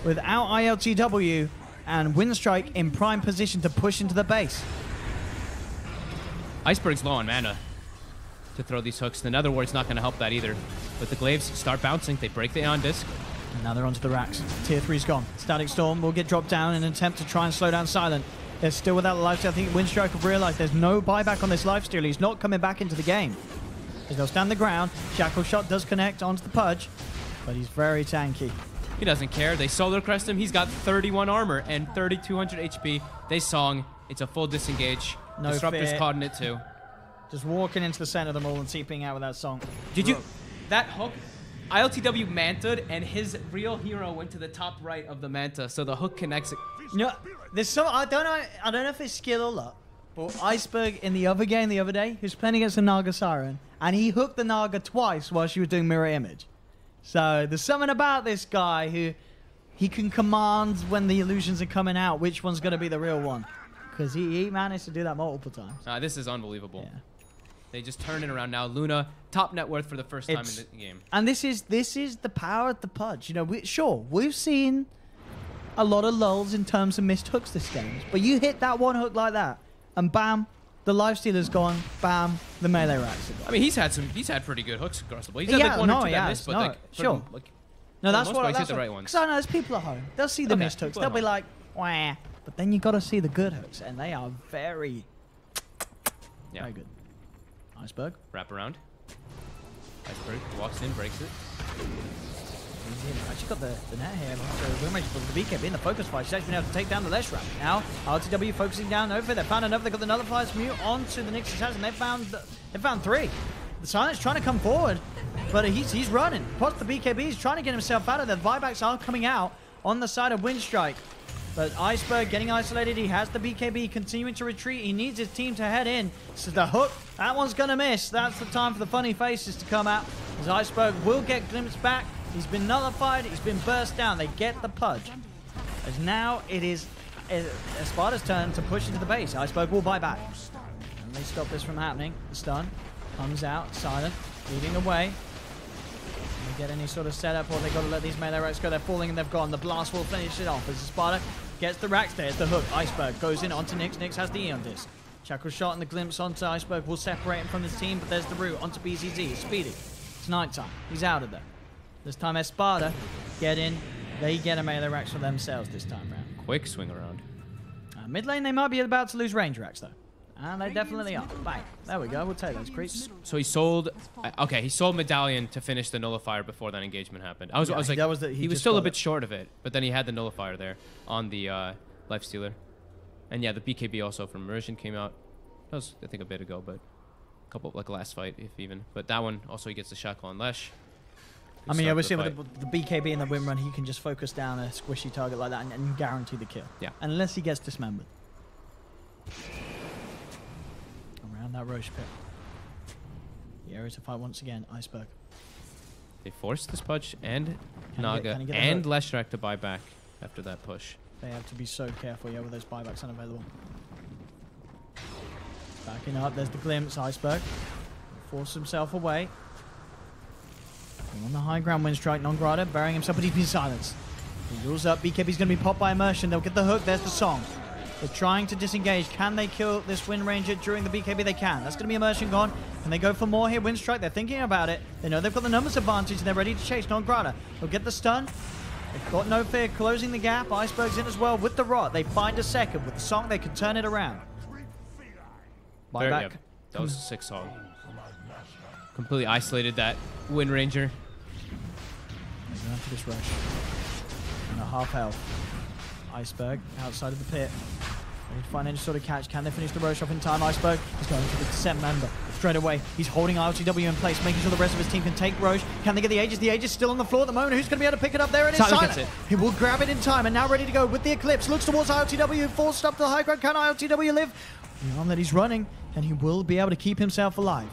[SPEAKER 3] without ILTW, and Winstrike in prime position to push into the base.
[SPEAKER 2] Iceberg's low on mana to throw these hooks. The Nether Ward's not going to help that either. But the Glaives start bouncing. They break the Aeon Disc.
[SPEAKER 3] Now they're onto the racks. Tier 3's gone. Static Storm will get dropped down in an attempt to try and slow down Silent. They're still without the lifesteal. I think Winstrike have realized there's no buyback on this lifesteal. He's not coming back into the game. As they'll stand the ground. Shackle Shot does connect onto the Pudge, but he's very tanky.
[SPEAKER 2] He doesn't care. They solar crest him. He's got 31 armor and 3,200 HP. They song. It's a full disengage.
[SPEAKER 3] No
[SPEAKER 2] Disruptor's
[SPEAKER 3] fear.
[SPEAKER 2] caught in it too.
[SPEAKER 3] Just walking into the center of them all and TPing out with that song.
[SPEAKER 2] Did you... That hook... ILTW manted, and his real hero went to the top right of the manta, so the hook connects it.
[SPEAKER 3] No, there's some... I don't know if it's skill or luck, but Iceberg in the other game the other day, he was playing against a Naga Siren, and he hooked the Naga twice while she was doing mirror image. So there's something about this guy who he can command when the illusions are coming out which one's going to be the real one. Because he managed to do that multiple times.
[SPEAKER 2] This is unbelievable.
[SPEAKER 3] Yeah.
[SPEAKER 2] They just turn it around now. Luna, top net worth for the first time in the game.
[SPEAKER 3] And this is the power of the Pudge. You know, we've seen a lot of lulls in terms of missed hooks this game. But you hit that one hook like that, and bam, the lifestealer's gone. Bam, the melee racks are gone.
[SPEAKER 2] I mean, he's had pretty good hooks across the board. He's had like one or two that missed, but like,
[SPEAKER 3] sure.
[SPEAKER 2] No,
[SPEAKER 3] that's
[SPEAKER 2] most
[SPEAKER 3] what
[SPEAKER 2] part, he's
[SPEAKER 3] that's
[SPEAKER 2] hit the
[SPEAKER 3] what,
[SPEAKER 2] right ones.
[SPEAKER 3] Because I know there's people at home. They'll see the missed hooks.
[SPEAKER 2] people
[SPEAKER 3] They'll
[SPEAKER 2] at
[SPEAKER 3] be
[SPEAKER 2] home.
[SPEAKER 3] like, wah. But then you got to see the good hooks, and they are very good. Iceberg.
[SPEAKER 2] Wrap around. Iceberg walks in, breaks it.
[SPEAKER 3] He's actually got the net here. So the BKB in the focus fight. She's actually been able to take down the Lesh Wrap. Now, RTW focusing down over. They found another. They got the Nullifiers Mute onto the Nix's house, and they found three. The Silent's trying to come forward, but he's running. Plus the BKB, he's trying to get himself out of there. The buybacks are coming out on the side of Winstrike. But Iceberg getting isolated. He has the BKB continuing to retreat. He needs his team to head in. So the hook, that one's going to miss. That's the time for the funny faces to come out. As Iceberg will get glimpsed back. He's been nullified. He's been burst down. They get the Pudge. As now it is ESPADA's turn to push into the base. Iceberg will buy back. And they stop this from happening. The stun comes out. Silent. Leading the way. Get any sort of setup, or they got to let these melee racks go. They're falling and they've gone. The blast will finish it off as ESPADA gets the racks. There's the hook. Iceberg goes in onto Nyx. Nyx has the Eon Disc. Shackle Shot and the glimpse onto Iceberg will separate him from his team, but there's the root onto BZZ. It's speedy. It's nighttime. He's out of there. This time ESPADA get in. They get a melee racks for themselves this time round.
[SPEAKER 2] Quick swing around.
[SPEAKER 3] Mid lane, they might be about to lose range racks though. And they definitely are. Bang. There we go. We'll take those creeps.
[SPEAKER 2] So he sold... Okay, he sold Medallion to finish the Nullifier before that engagement happened. I was like... he was still a bit short of it, but then he had the Nullifier there on the Lifestealer. And yeah, the BKB also from Immersion came out. That was, I think, a bit ago, but... A couple... Like last fight, if even. But that one, also he gets the Shackle on Lesh.
[SPEAKER 3] I mean, obviously with the BKB and the win run, he can just focus down a squishy target like that and guarantee the kill.
[SPEAKER 2] Yeah.
[SPEAKER 3] Unless he gets dismembered. Around that Roche pit. The area to fight once again, Iceberg.
[SPEAKER 2] They forced this Pudge and
[SPEAKER 3] Can
[SPEAKER 2] Naga
[SPEAKER 3] he get
[SPEAKER 2] and Leshrac to buy back after that push.
[SPEAKER 3] They have to be so careful, with those buybacks unavailable. Backing up, there's the glimpse, Iceberg. Force himself away. On the high ground, Winstrike, non-grata, burying himself, but he's been silenced. He rules up, BKB's going to be popped by Immersion. They'll get the hook, there's the song. They're trying to disengage. Can they kill this Wind Ranger during the BKB? They can. That's going to be Immersion gone. And they go for more here. Winstrike, they're thinking about it. They know they've got the numbers advantage and they're ready to chase non-grata. They'll get the stun. They've got no fear, closing the gap. Iceberg's in as well with the rot. They find a second. With the song, they can turn it around. Buyback.
[SPEAKER 2] That was a sick song. Completely isolated that Wind Ranger.
[SPEAKER 3] Going for this rush. And a half health. Iceberg outside of the pit. Ready to find any sort of catch. Can they finish the Roche off in time? Iceberg is going for the descent member. Straight away, he's holding ILTW in place, making sure the rest of his team can take Roche. Can they get the Aegis? The Aegis still on the floor at the moment. Who's going to be able to pick it up? There it is.
[SPEAKER 2] Silent
[SPEAKER 3] Silent.
[SPEAKER 2] gets it.
[SPEAKER 3] He will grab it in time and now ready to go with the Eclipse. Looks towards ILTW, forced up to the high ground. Can ILTW live? The arm that he's running, and he will be able to keep himself alive.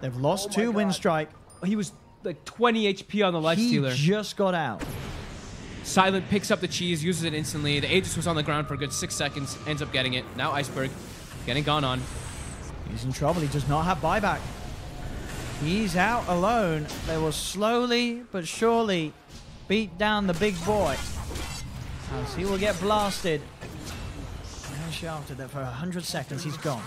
[SPEAKER 3] They've lost two Winstrike.
[SPEAKER 2] He was like 20 HP on the life stealer.
[SPEAKER 3] He just got out.
[SPEAKER 2] Silent picks up the cheese, uses it instantly. The Aegis was on the ground for a good 6 seconds, ends up getting it. Now Iceberg getting gone on.
[SPEAKER 3] He's in trouble. He does not have buyback. He's out alone. They will slowly but surely beat down the big boy. As he will get blasted. And shafted that for 100 seconds. He's gone.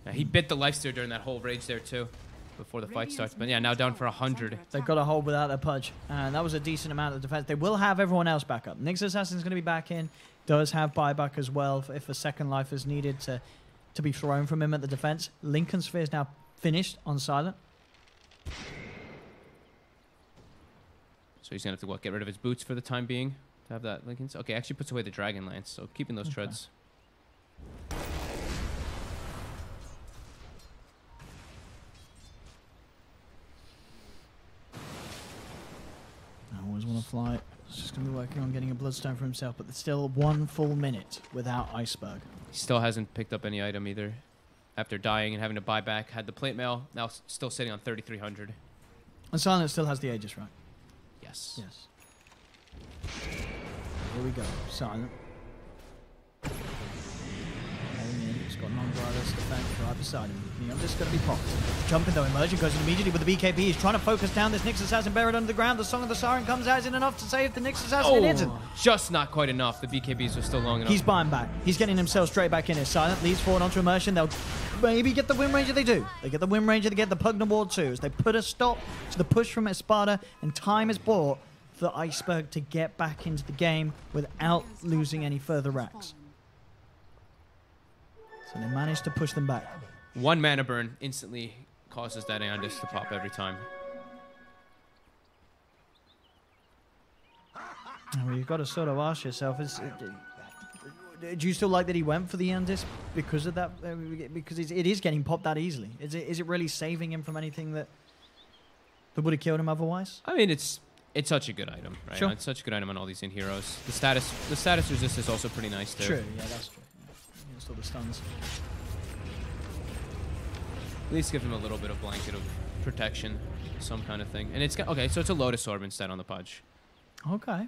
[SPEAKER 2] Yeah, he bit the life stealer during that whole rage there too, before the fight starts. But yeah, now down for 100.
[SPEAKER 3] They've got a hold without their pudge. And that was a decent amount of defense. They will have everyone else back up. Nyx Assassin's going to be back in. Does have buyback as well if a second life is needed to be thrown from him at the defense. Lincoln Sphere is now finished on Silent.
[SPEAKER 2] So he's going to have to get rid of his boots for the time being to have that Lincoln's. Okay, actually puts away the Dragon Lance, so keeping those treads.
[SPEAKER 3] I always want to fly. He's just going to be working on getting a Bloodstone for himself, but there's still 1 full minute without Iceberg.
[SPEAKER 2] He still hasn't picked up any item either. After dying and having to buy back, had the plate mail, now still sitting on 3,300.
[SPEAKER 3] And Silent still has the Aegis, right?
[SPEAKER 2] Yes.
[SPEAKER 3] Yes. Here we go. Silent. He's got non-virus defense right beside him. Neon just going to be popped. Jumping though, emerging, goes immediately with the BKB. He's trying to focus down this Nyx Assassin buried under the ground. The Song of the Siren comes out. Isn't enough to save the Nyx Assassin. It isn't.
[SPEAKER 2] Just not quite enough. The BKBs are still long enough.
[SPEAKER 3] He's buying back. He's getting himself straight back in. His Silent leads forward onto immersion. They'll maybe get the Wind Ranger. They do. They get the Wind Ranger. They get the Pugna Ward too. As they put a stop to the push from ESPADA, and time is bought for Iceberg to get back into the game without losing any further racks. So they managed to push them back.
[SPEAKER 2] 1 mana burn instantly causes that Aeondis to pop every time.
[SPEAKER 3] Well, you've got to sort of ask yourself, do you still like that he went for the Aeondis because of that? Because it is getting popped that easily. Is it really saving him from anything that would have killed him otherwise?
[SPEAKER 2] I mean, it's such a good item, right?
[SPEAKER 3] Sure.
[SPEAKER 2] It's such a good item on all these in heroes. The status resist is also pretty nice too.
[SPEAKER 3] True, yeah, that's true. Yeah. Still the stuns.
[SPEAKER 2] At least give him a little bit of blanket of protection, some kind of thing. And it's okay, so it's a Lotus Orb instead on the Pudge.
[SPEAKER 3] Okay.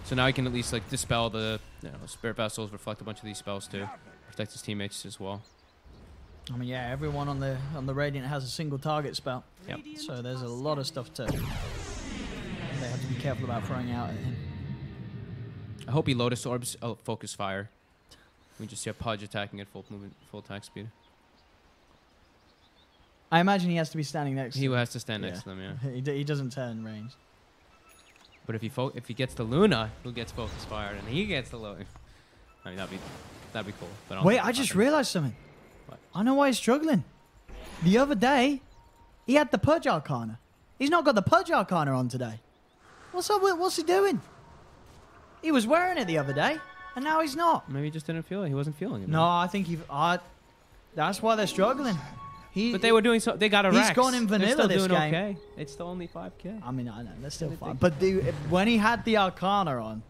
[SPEAKER 2] So now he can at least like dispel the Spirit Vessels, reflect a bunch of these spells too, protect his teammates as well.
[SPEAKER 3] I mean, yeah, everyone on the Radiant has a single target spell.
[SPEAKER 2] Yep.
[SPEAKER 3] So there's a lot of stuff they have to be careful about throwing out at him.
[SPEAKER 2] I hope he Lotus Orbs Focus Fire. We just see a Pudge attacking at full movement, full attack speed.
[SPEAKER 3] I imagine he has to be standing next to
[SPEAKER 2] He
[SPEAKER 3] them.
[SPEAKER 2] has to stand next to them, yeah.
[SPEAKER 3] He doesn't turn range.
[SPEAKER 2] But if he gets the Luna, who gets Focus Fire, and he gets the Lotus, I mean that'd be cool. But
[SPEAKER 3] Wait, I just realized something.
[SPEAKER 2] What?
[SPEAKER 3] I know why he's struggling. The other day, he had the Pudge Arcana. He's not got the Pudge Arcana on today. What's up? What's he doing? He was wearing it the other day, and now he's not.
[SPEAKER 2] Maybe he just didn't feel it. He wasn't feeling it.
[SPEAKER 3] No,
[SPEAKER 2] man.
[SPEAKER 3] I think that's why they're struggling.
[SPEAKER 2] But they were doing so. They got a
[SPEAKER 3] He's
[SPEAKER 2] Rex.
[SPEAKER 3] gone in vanilla
[SPEAKER 2] They're still
[SPEAKER 3] this
[SPEAKER 2] doing
[SPEAKER 3] game.
[SPEAKER 2] okay. It's still only 5K.
[SPEAKER 3] I mean, I know, that's still fine. But when he had the Arcana on,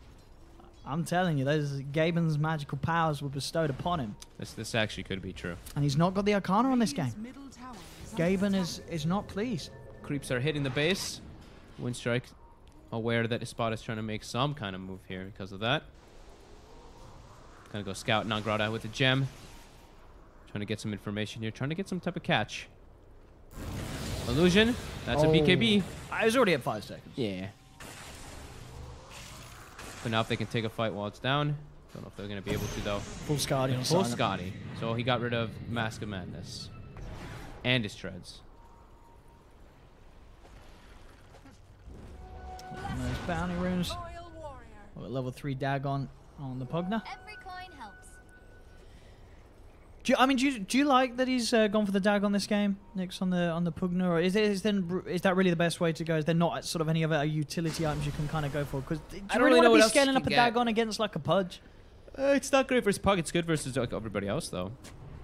[SPEAKER 3] I'm telling you, those Gaben's magical powers were bestowed upon him.
[SPEAKER 2] This actually could be true.
[SPEAKER 3] And he's not got the Arcana on this game.
[SPEAKER 5] Radiant's middle tower is under
[SPEAKER 3] Gaben
[SPEAKER 5] attack.
[SPEAKER 3] is not pleased.
[SPEAKER 2] Creeps are hitting the base. Winstrike aware that ESPADA is trying to make some kind of move here because of that. Gonna go scout Nangrada with the gem. Trying to get some information here. Trying to get some type of catch. Illusion. That's a BKB.
[SPEAKER 3] I was already at 5 seconds.
[SPEAKER 2] Yeah. But now if they can take a fight while it's down. Don't know if they're going to be able to though.
[SPEAKER 3] Full Scotty on
[SPEAKER 2] Full
[SPEAKER 3] Silent.
[SPEAKER 2] Scotty. So he got rid of Mask of Madness. And his treads.
[SPEAKER 3] And those bounty runes.
[SPEAKER 5] Royal warrior.
[SPEAKER 3] Level 3 Dagon on the Pugna.
[SPEAKER 6] Every coin helps.
[SPEAKER 3] Do you like that he's gone for the dag on this game, Nick's on the Pugna, or is that really the best way to go? Is there not sort of any other utility items you can kind of go for? Because do
[SPEAKER 2] I
[SPEAKER 3] you
[SPEAKER 2] don't
[SPEAKER 3] really
[SPEAKER 2] really know
[SPEAKER 3] want
[SPEAKER 2] what
[SPEAKER 3] to be
[SPEAKER 2] else
[SPEAKER 3] scaling
[SPEAKER 2] you
[SPEAKER 3] up a
[SPEAKER 2] can
[SPEAKER 3] dag
[SPEAKER 2] get.
[SPEAKER 3] on against like a Pudge?
[SPEAKER 2] It's not great versus Pug. It's good versus like everybody else though.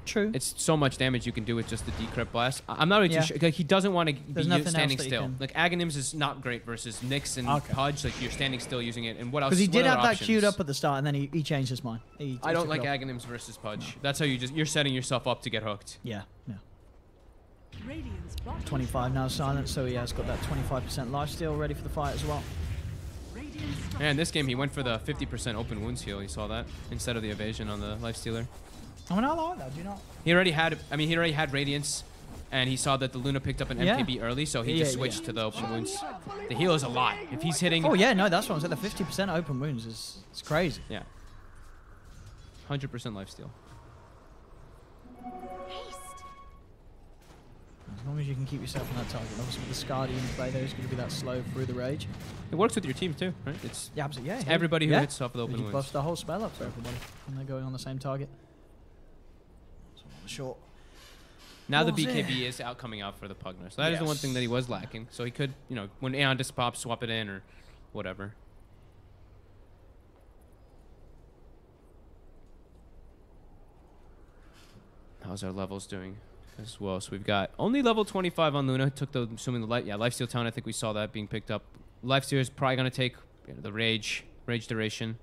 [SPEAKER 3] True.
[SPEAKER 2] It's so much damage you can do with just the decrypt blast. I'm not really
[SPEAKER 3] Yeah.
[SPEAKER 2] too sure. Like, he doesn't want to
[SPEAKER 3] There's
[SPEAKER 2] be
[SPEAKER 3] nothing
[SPEAKER 2] standing
[SPEAKER 3] else that you
[SPEAKER 2] still.
[SPEAKER 3] can-
[SPEAKER 2] Like Aghanims is not great versus Nyx and
[SPEAKER 3] Okay.
[SPEAKER 2] Pudge. Like you're standing still using it. And what else?
[SPEAKER 3] Because he
[SPEAKER 2] what
[SPEAKER 3] did
[SPEAKER 2] other
[SPEAKER 3] have that
[SPEAKER 2] options?
[SPEAKER 3] queued up at the start, and then he changed his mind.
[SPEAKER 2] I don't like Aghanims versus Pudge. That's how you're setting yourself up to get hooked.
[SPEAKER 3] Yeah.
[SPEAKER 5] Radiant's bottom
[SPEAKER 3] 25 now silent, so he has got that 25% lifesteal ready for the fight as well.
[SPEAKER 5] Radiant's structures
[SPEAKER 2] And this game he went for the 50% open wounds heal. You saw that instead of the evasion on the lifestealer.
[SPEAKER 3] I mean, I like that. Do you not?
[SPEAKER 2] He already had Radiance, and he saw that the Luna picked up an
[SPEAKER 3] Yeah.
[SPEAKER 2] MKB early, so he
[SPEAKER 3] Yeah,
[SPEAKER 2] just
[SPEAKER 3] yeah.
[SPEAKER 2] switched to the open wounds. The heal is a lot. If he's hitting,
[SPEAKER 3] Oh yeah, no, that's what I'm saying. The 50% open wounds is it's crazy.
[SPEAKER 2] yeah, 100% lifesteal.
[SPEAKER 5] haste.
[SPEAKER 3] As long as you can keep yourself on that target. Obviously, with the Scardy in play, there is going to be that slow through the rage.
[SPEAKER 2] It works with your team too, right? It's
[SPEAKER 3] Yeah, absolutely. Yeah,
[SPEAKER 2] everybody who
[SPEAKER 3] yeah.
[SPEAKER 2] hits off with open
[SPEAKER 3] You
[SPEAKER 2] wounds.
[SPEAKER 3] bust the whole spell up for everybody, and they're going on the same target. So on the short.
[SPEAKER 2] Now the
[SPEAKER 3] What was
[SPEAKER 2] BKB is coming out for the Pugner, so that is the one thing that he was lacking. So he could, when Aeon just pops, swap it in or whatever. How's our levels doing as well? So we've got only level 25 on Luna. Took the assuming the lifesteal town. I think we saw that being picked up. Lifesteal is probably gonna take the rage duration.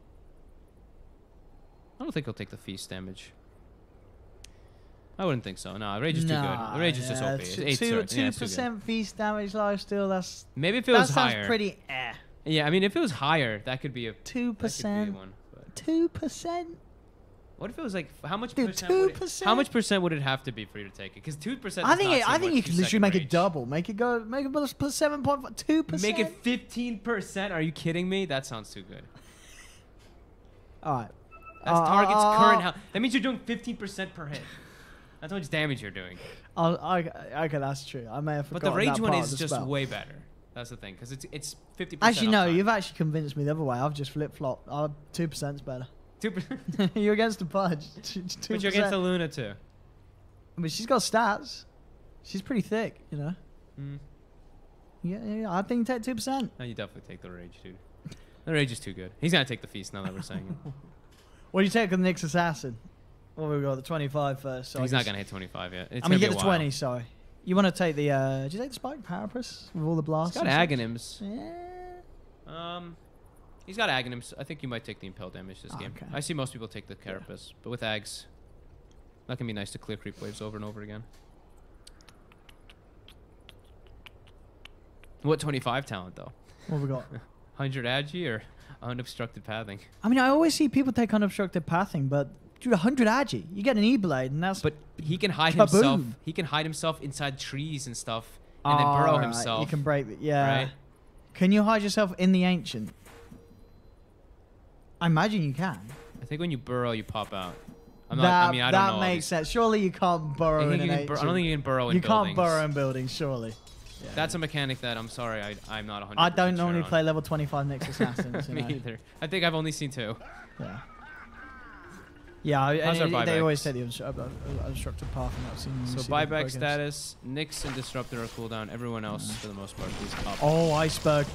[SPEAKER 2] I don't think he'll take the feast damage. I wouldn't think so. No, rage is too good. The rage is just OP. It's 8 turns. Yeah, it's too good.
[SPEAKER 3] 2% feast damage lifesteal. That's
[SPEAKER 2] Maybe if it was
[SPEAKER 3] that sounds
[SPEAKER 2] higher.
[SPEAKER 3] pretty. Eh.
[SPEAKER 2] Yeah, I mean, if it was higher, that could be a
[SPEAKER 3] 2%.
[SPEAKER 2] one. But
[SPEAKER 3] 2%.
[SPEAKER 2] what if it was like how much
[SPEAKER 3] Dude,
[SPEAKER 2] percent? Would it,
[SPEAKER 3] 2%?
[SPEAKER 2] how much percent would it have to be for you to take it? Because 2%.
[SPEAKER 3] I think you could literally make it double. Make it plus 7.5. 2%.
[SPEAKER 2] Make it 15%. Are you kidding me? That sounds too good.
[SPEAKER 3] All right.
[SPEAKER 2] That's target's current health. That means you're doing 15% per hit. That's how much damage you're doing.
[SPEAKER 3] Okay, that's true. I may have
[SPEAKER 2] But
[SPEAKER 3] forgotten
[SPEAKER 2] the rage
[SPEAKER 3] that
[SPEAKER 2] one
[SPEAKER 3] part
[SPEAKER 2] is
[SPEAKER 3] of the
[SPEAKER 2] just
[SPEAKER 3] spell.
[SPEAKER 2] way better. That's the thing, because it's 50%.
[SPEAKER 3] Actually, no.
[SPEAKER 2] uptime.
[SPEAKER 3] You've actually convinced me the other way. I've just flip flopped. 2%'s better.
[SPEAKER 2] 2%.
[SPEAKER 3] You're against the Pudge. 2%.
[SPEAKER 2] But you're against the Luna too.
[SPEAKER 3] I mean, she's got stats. She's pretty thick, you know.
[SPEAKER 2] Mm.
[SPEAKER 3] Yeah. I think take 2%.
[SPEAKER 2] No, you definitely take the rage, dude. The rage is too good. He's gonna take the feast now that we're saying it.
[SPEAKER 3] What do you take on the Nyx Assassin? Well, we got the 25 first. So
[SPEAKER 2] He's
[SPEAKER 3] I
[SPEAKER 2] not
[SPEAKER 3] guess-
[SPEAKER 2] gonna hit 25 yet. It's
[SPEAKER 3] I mean,
[SPEAKER 2] gonna
[SPEAKER 3] you get
[SPEAKER 2] be
[SPEAKER 3] the
[SPEAKER 2] a while.
[SPEAKER 3] 20. Sorry. You want to take the? Did you take the Spike Parapus with all the blasts?
[SPEAKER 2] He's got
[SPEAKER 3] and such?
[SPEAKER 2] Aghanims.
[SPEAKER 3] Yeah.
[SPEAKER 2] He's got Aghanims. I think you might take the Impel damage this game.
[SPEAKER 3] Okay.
[SPEAKER 2] I see most people take the Carapace, but with Ags, that can be nice to clear creep waves over and over again. What 25 talent though?
[SPEAKER 3] What have we got?
[SPEAKER 2] 100 Agi or unobstructed pathing?
[SPEAKER 3] I mean, I always see people take unobstructed pathing, but dude, 100 Agi, you get an E-Blade, and that's.
[SPEAKER 2] But he can hide
[SPEAKER 3] Kaboom.
[SPEAKER 2] himself. He can hide himself inside trees and stuff, and then burrow
[SPEAKER 3] Alright,
[SPEAKER 2] himself.
[SPEAKER 3] You can break it. Yeah.
[SPEAKER 2] Right?
[SPEAKER 3] Can you hide yourself in the Ancient? I imagine you can.
[SPEAKER 2] I think when you burrow, you pop out. I'm
[SPEAKER 3] that
[SPEAKER 2] not. I mean, I don't know.
[SPEAKER 3] that makes sense. Surely you can't burrow
[SPEAKER 2] I
[SPEAKER 3] in
[SPEAKER 2] think
[SPEAKER 3] an
[SPEAKER 2] you can
[SPEAKER 3] Ancient.
[SPEAKER 2] I don't think you can burrow in
[SPEAKER 3] You
[SPEAKER 2] buildings.
[SPEAKER 3] can't burrow in buildings, surely. Yeah.
[SPEAKER 2] That's a mechanic that I'm sorry, I'm not 100%.
[SPEAKER 3] I don't
[SPEAKER 2] sure
[SPEAKER 3] normally
[SPEAKER 2] on.
[SPEAKER 3] play level 25 Nyx Assassins.
[SPEAKER 2] Me
[SPEAKER 3] you know?
[SPEAKER 2] either. I think I've only seen 2.
[SPEAKER 3] Yeah. Yeah,
[SPEAKER 2] How's our
[SPEAKER 3] they
[SPEAKER 2] buyback?
[SPEAKER 3] always say the unstructured path, and I've seen.
[SPEAKER 2] So
[SPEAKER 3] see them
[SPEAKER 2] buyback
[SPEAKER 3] progress.
[SPEAKER 2] status, Nyx and Disruptor are cooldown. Everyone else, for the most part, is up.
[SPEAKER 3] Oh, Iceberg.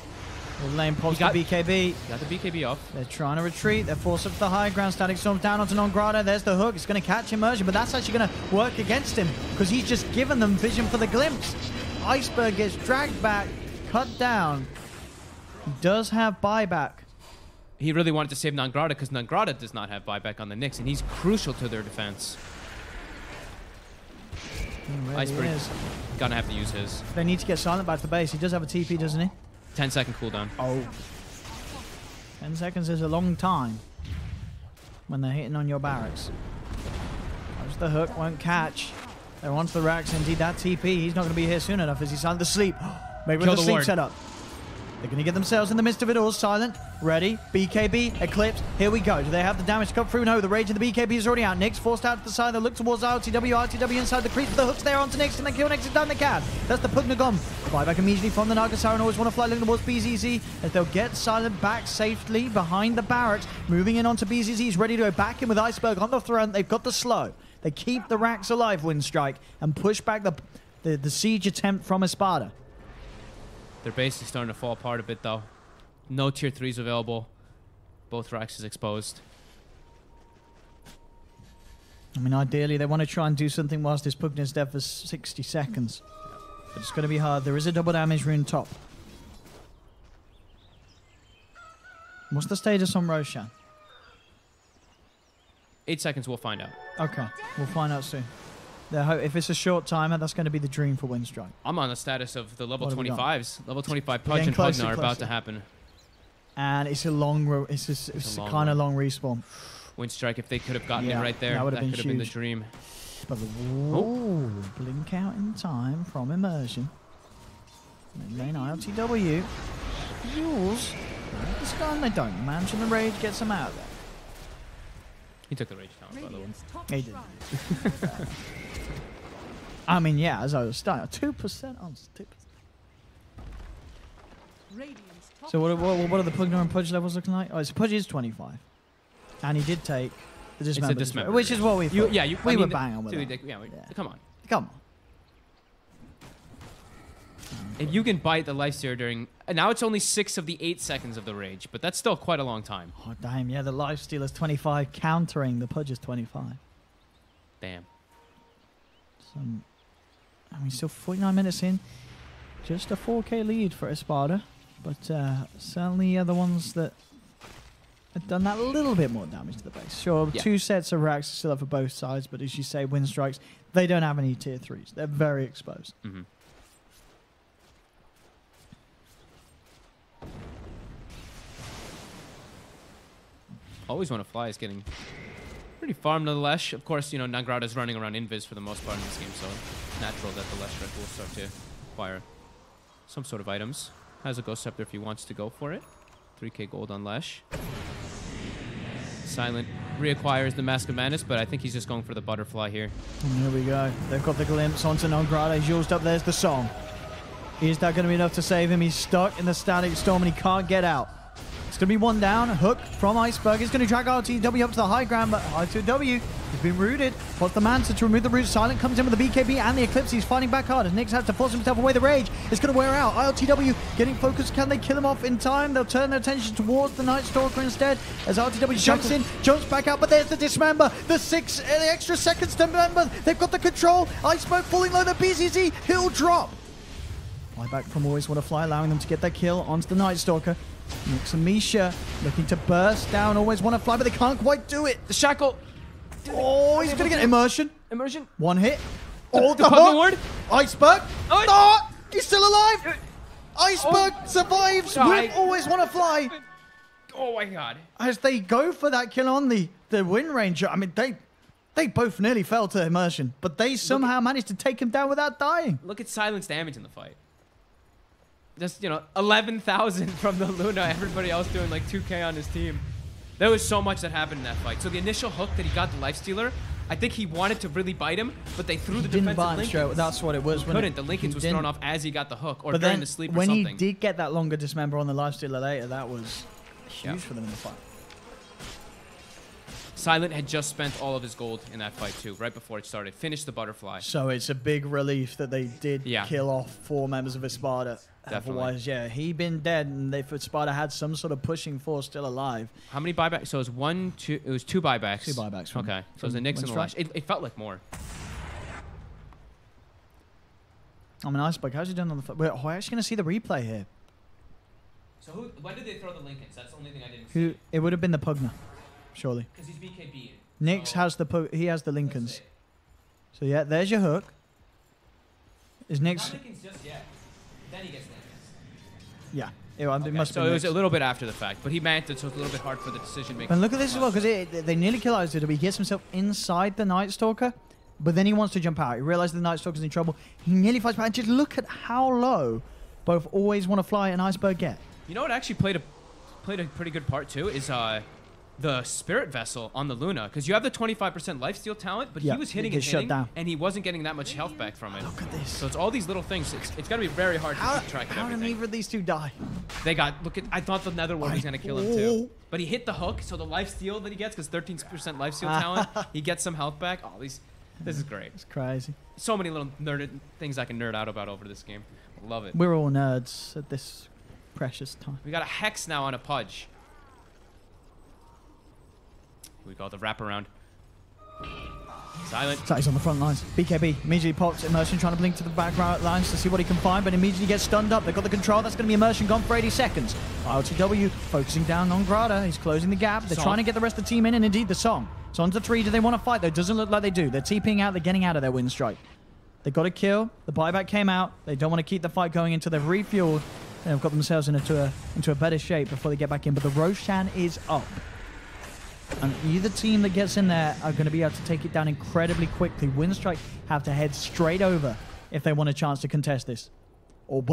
[SPEAKER 3] The lane pops to
[SPEAKER 2] got-
[SPEAKER 3] BKB.
[SPEAKER 2] Got the BKB off.
[SPEAKER 3] They're trying to retreat. They're forced up to the high ground. Static Storm's down onto Non-Grata. There's the hook. It's going to catch Immersion, but that's actually going to work against him because he's just given them vision for the glimpse. Iceberg gets dragged back, cut down. He does have buyback.
[SPEAKER 2] He really wanted to save Nangrata because Nangrata does not have buyback on the Nyx, and he's crucial to their defense.
[SPEAKER 3] He really
[SPEAKER 2] Iceberg
[SPEAKER 3] is.
[SPEAKER 2] gonna have to use his
[SPEAKER 3] They need to get Silent back to the base. He does have a TP, doesn't he?
[SPEAKER 2] 10-second cooldown.
[SPEAKER 3] Oh. 10 seconds is a long time when they're hitting on your barracks. There's the hook, won't catch. They're onto the racks. Indeed, that TP, he's not going to be here soon enough as he's on the sleep. Maybe with
[SPEAKER 2] Kill
[SPEAKER 3] the
[SPEAKER 2] the
[SPEAKER 3] sleep
[SPEAKER 2] ward.
[SPEAKER 3] set up. They're going to get themselves in the midst of it all. Silent, ready, BKB, Eclipse. Here we go. Do they have the damage to come through? No, the rage of the BKB is already out. Nyx forced out to the side. They look towards RTW inside the creep. The hook's there onto Nyx, and they kill Nyx as down the cab. That's the Pugna gone. Buyback immediately from the Naga Siren. Always want to fly looking towards BZZ as they'll get Silent back safely behind the barracks. Moving in onto BZZ. He's ready to go back in with Iceberg on the throne. They've got the slow. They keep the racks alive, Winstrike, and push back the siege attempt from ESPADA.
[SPEAKER 2] Their base is starting to fall apart a bit, though. No tier 3s available. Both racks is exposed.
[SPEAKER 3] I mean, ideally, they want to try and do something whilst this Pugna's dead for 60 seconds. But it's going to be hard. There is a double damage rune top. What's the status on Roshan?
[SPEAKER 2] 8 seconds, we'll find out.
[SPEAKER 3] Okay, we'll find out soon. If it's a short timer, that's going to be the dream for Winstrike.
[SPEAKER 2] I'm on the status of the level
[SPEAKER 3] What have we got?
[SPEAKER 2] 25s. Level 25 Pudge
[SPEAKER 3] Getting
[SPEAKER 2] and
[SPEAKER 3] closer,
[SPEAKER 2] Pugna are about
[SPEAKER 3] closer.
[SPEAKER 2] to happen.
[SPEAKER 3] And it's a long, it's
[SPEAKER 2] a long
[SPEAKER 3] kind of
[SPEAKER 2] one.
[SPEAKER 3] long respawn.
[SPEAKER 2] Winstrike, if they could have gotten
[SPEAKER 3] Yeah,
[SPEAKER 2] it right there,
[SPEAKER 3] that would
[SPEAKER 2] that
[SPEAKER 3] have
[SPEAKER 2] could
[SPEAKER 3] been
[SPEAKER 2] have been the
[SPEAKER 3] huge.
[SPEAKER 2] dream.
[SPEAKER 3] But blink out in time from immersion. Lane ILTW. Jules. It's gone. They don't. Mansion the rage gets them out of there.
[SPEAKER 2] He took the rage down, by the way.
[SPEAKER 5] Radiant's top
[SPEAKER 3] He did.
[SPEAKER 5] shrine.
[SPEAKER 3] I mean, yeah, as I was starting, 2% on 2%.
[SPEAKER 5] Radiant's top
[SPEAKER 3] So what
[SPEAKER 5] shrine.
[SPEAKER 3] are the Pugna and Pudge levels looking like? Oh, so Pudge is 25. And he did take the dismember,
[SPEAKER 2] dismember,
[SPEAKER 3] which is what we thought.
[SPEAKER 2] We
[SPEAKER 3] were bang on with
[SPEAKER 2] dude,
[SPEAKER 3] that.
[SPEAKER 2] yeah,
[SPEAKER 3] Yeah.
[SPEAKER 2] come on.
[SPEAKER 3] Come on.
[SPEAKER 2] If you can bite the lifesteal during... And now it's only 6 of the 8 seconds of the rage, but that's still quite a long time.
[SPEAKER 3] Oh, damn, yeah, the lifesteal is 25, countering the Pudge is 25.
[SPEAKER 2] Damn.
[SPEAKER 3] So, I mean, still 49 minutes in. Just a 4k lead for ESPADA. But certainly the ones that have done that little bit more damage to the base. Sure,
[SPEAKER 2] Yeah.
[SPEAKER 3] 2 sets of racks are still up for both sides, but as you say, Winstrikes, they don't have any tier 3s. They're very exposed.
[SPEAKER 2] Mm-hmm. Always Want to Fly is getting pretty farmed to the Lesh. Of course, you know, Nagrada's running around Invis for the most part in this game, so it's natural that the Lesh Rep will start to acquire some sort of items. Has a Ghost Scepter if he wants to go for it. 3k gold on Lesh. Silent reacquires the Mask of Madness, but I think he's just going for the Butterfly here.
[SPEAKER 3] And here we go. They've got the glimpse onto Nagrada. He's used up. There's the song. Is that going to be enough to save him? He's stuck in the Static Storm and he can't get out. It's going to be one down. Hook from Iceberg. He's going to drag RTW up to the high ground, but RTW has been rooted. What's the Manta to remove the root? Silent comes in with the BKB and the Eclipse. He's fighting back hard as Nyx has to force himself away. The rage is going to wear out. RTW getting focused. Can they kill him off in time? They'll turn their attention towards the Night Stalker instead as RTW jumps in, jumps back out, but there's the Dismember. The extra seconds to remember. They've got the control. Iceberg falling low. The BCZ. He'll drop. Fly back from Always Want to Fly, allowing them to get their kill onto the Night Stalker. Nyx and Misha looking to burst down Always Want to Fly, but they can't quite do it.
[SPEAKER 2] The Shackle!
[SPEAKER 3] Oh, he's going to get immersion.
[SPEAKER 2] Immersion!
[SPEAKER 3] One hit. Oh, the
[SPEAKER 2] Pugna
[SPEAKER 3] hook.
[SPEAKER 2] Ward!
[SPEAKER 3] Iceberg.
[SPEAKER 2] Oh,
[SPEAKER 3] Oh, he's still alive. Iceberg survives
[SPEAKER 2] I-
[SPEAKER 3] with Always Want to Fly.
[SPEAKER 2] Oh my god.
[SPEAKER 3] As they go for that kill on the Wind Ranger. I mean, they both nearly fell to immersion, but they somehow managed to take him down without dying.
[SPEAKER 2] Look at Silence damage in the fight. Just, you know, 11,000 from the Luna. Everybody else doing like 2k on his team. There was so much that happened in that fight. So the initial hook that he got the Lifestealer, I think he wanted to really bite him, but they threw the
[SPEAKER 3] Didn't
[SPEAKER 2] defensive
[SPEAKER 3] bite him straight.
[SPEAKER 2] Linkens.
[SPEAKER 3] That's what it was. When
[SPEAKER 2] Couldn't. The Linkens was
[SPEAKER 3] didn't.
[SPEAKER 2] thrown off as he got the hook, or
[SPEAKER 3] But
[SPEAKER 2] during
[SPEAKER 3] then
[SPEAKER 2] the sleep or
[SPEAKER 3] when
[SPEAKER 2] something.
[SPEAKER 3] he did get that longer dismember on the Lifestealer later, that was huge
[SPEAKER 2] Yeah.
[SPEAKER 3] for them in the fight.
[SPEAKER 2] Silent had just spent all of his gold in that fight too, right before it started. Finished the Butterfly.
[SPEAKER 3] So it's a big relief that they did
[SPEAKER 2] Yeah.
[SPEAKER 3] kill off 4 members of ESPADA.
[SPEAKER 2] Definitely.
[SPEAKER 3] Otherwise, yeah, he'd been dead, and if ESPADA had some sort of pushing force still alive.
[SPEAKER 2] How many buybacks? So it was it was 2 buybacks.
[SPEAKER 3] 2 buybacks. From,
[SPEAKER 2] Okay. So it was the
[SPEAKER 3] from
[SPEAKER 2] Knicks and the
[SPEAKER 3] Winstrike.
[SPEAKER 2] Lash. It felt like more.
[SPEAKER 3] I mean, Iceberg, how's he done on the... We're actually going to see the replay here.
[SPEAKER 2] So when did they throw the Linkens? That's the only thing I didn't
[SPEAKER 3] Who? It would have been the Pugna, surely.
[SPEAKER 2] Because he's BKB.
[SPEAKER 3] Nyx has the he has the Lincolns. So yeah, there's your hook. Is Nyx?
[SPEAKER 2] Linkens just yet. Then he gets Linkens.
[SPEAKER 3] Yeah. It must
[SPEAKER 2] So
[SPEAKER 3] be
[SPEAKER 2] it was
[SPEAKER 3] Nyx.
[SPEAKER 2] a little bit after the fact, but he manted, so it's a little bit hard for the decision making.
[SPEAKER 3] But look at this as well, because they nearly kill IZW. He gets himself inside the Night Stalker, but then he wants to jump out. He realizes the Night Stalker's in trouble. He nearly fights back. And just look at how low both Always Want to Fly and Iceberg get.
[SPEAKER 2] You know what actually played a pretty good part too is the Spirit Vessel on the Luna, because you have the 25% lifesteal talent, but
[SPEAKER 3] Yeah,
[SPEAKER 2] he was hitting
[SPEAKER 3] it
[SPEAKER 2] and
[SPEAKER 3] gets shut
[SPEAKER 2] hitting,
[SPEAKER 3] down.
[SPEAKER 2] and he wasn't getting that much health back from it.
[SPEAKER 3] Look at this.
[SPEAKER 2] So it's all these little things. It's got to be very hard to keep track of
[SPEAKER 3] How did
[SPEAKER 2] everything.
[SPEAKER 3] neither of these two die?
[SPEAKER 2] They got I thought the Nether Ward was gonna kill him too, but he hit the hook, so the life steal that he gets, because 13% life steal talent, he gets some health back. Oh, This is great.
[SPEAKER 3] It's crazy.
[SPEAKER 2] So many little things I can nerd out about over this game. Love it.
[SPEAKER 3] We're all nerds at this precious time.
[SPEAKER 2] We got a Hex now on a Pudge. We got the wraparound. Silent.
[SPEAKER 3] So he's on the front lines. BKB immediately pops Immersion, trying to blink to the background lines to see what he can find, but immediately gets stunned up. They've got the control. That's going to be Immersion gone for 80 seconds. ILTW focusing down on Grada. He's closing the gap. They're trying to get the rest of the team in, and indeed the song. It's on to 3. Do they want to fight, though? Doesn't look like they do. They're TPing out. They're getting out of their Winstrike. They got a kill. The buyback came out. They don't want to keep the fight going until they've refueled. They've got themselves into a better shape before they get back in. But the Roshan is up. And either team that gets in there are going to be able to take it down incredibly quickly. Winstrike have to head straight over if they want a chance to contest this. Oh,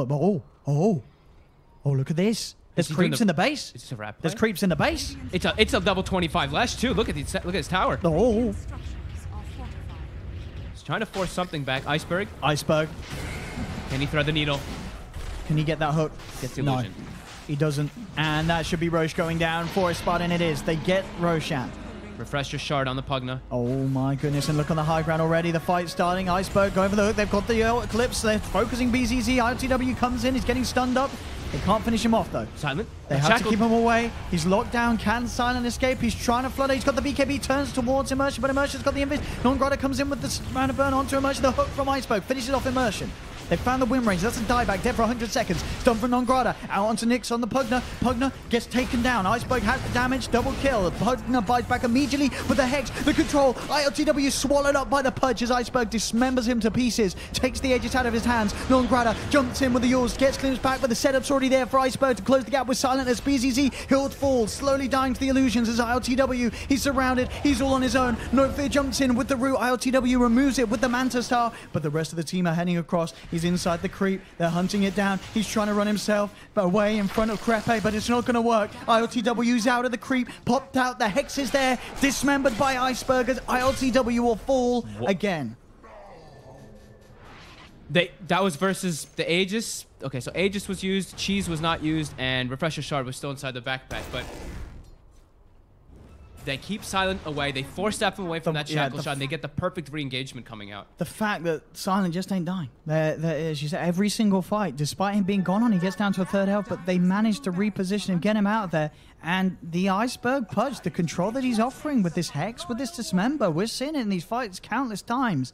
[SPEAKER 3] look at this. There's creeps in the base.
[SPEAKER 2] Is this a wrap?
[SPEAKER 3] There's creeps in the base.
[SPEAKER 2] It's a double 25 Lesh too. Look at his tower.
[SPEAKER 3] Oh,
[SPEAKER 5] Structures are fortified.
[SPEAKER 2] He's trying to force something back. Iceberg.
[SPEAKER 3] Iceberg.
[SPEAKER 2] Can he thread the needle?
[SPEAKER 3] Can he get that hook?
[SPEAKER 2] Gets the
[SPEAKER 3] No,
[SPEAKER 2] illusion.
[SPEAKER 3] he doesn't. And that should be Roche going down for a spot, and it is. They get Roshan.
[SPEAKER 2] Refresh your shard on the Pugna.
[SPEAKER 3] Oh my goodness, and look on the high ground already. The fight's starting. Iceberg going for the hook. They've got the Eclipse. They're focusing BZZ. ILTW comes in. He's getting stunned up. They can't finish him off, though.
[SPEAKER 2] Silent.
[SPEAKER 3] They have to keep him away. He's locked down. Can Silent escape? He's trying to flutter. He's got the BKB. Turns towards Immersion, but Immersion's got the invis. Non-Grada comes in with the round of burn onto Immersion. The hook from Iceberg finishes off Immersion. They found the win range. That's a dieback. Dead for 100 seconds. Stun from Non-Grada. Out onto Nyx on the Pugna. Pugna gets taken down. Iceberg has the damage. Double kill. Pugna bites back immediately with the Hex. The control. ILTW swallowed up by the Pudge as Iceberg dismembers him to pieces. Takes the Aegis out of his hands. Non-Grada jumps in with the Yours. Gets glimpsed back, but the setup's already there for Iceberg to close the gap with Silent as BZZ. He'll fall. Slowly dying to the illusions as ILTW. He's surrounded. He's all on his own. No Fear jumps in with the root. ILTW removes it with the Manta Star, but the rest of the team are heading across. He's inside the creep. They're hunting it down. He's trying to run himself away in front of Crepe, but it's not going to work. ILTW's out of the creep. Popped out. The Hex is there. Dismembered by Iceberg as ILTW will fall again.
[SPEAKER 2] That was versus the Aegis. Okay, so Aegis was used, Cheese was not used, and Refresher Shard was still inside the backpack, but they keep Silent away. They force step away from that shackle shot, and they get the perfect re-engagement coming out.
[SPEAKER 3] The fact that Silent just ain't dying. As you said, every single fight, despite him being gone on, he gets down to a third health, but they manage to reposition him, get him out of there. And the Iceberg Pudge, the control that he's offering with this Hex, with this Dismember, we're seeing it in these fights countless times.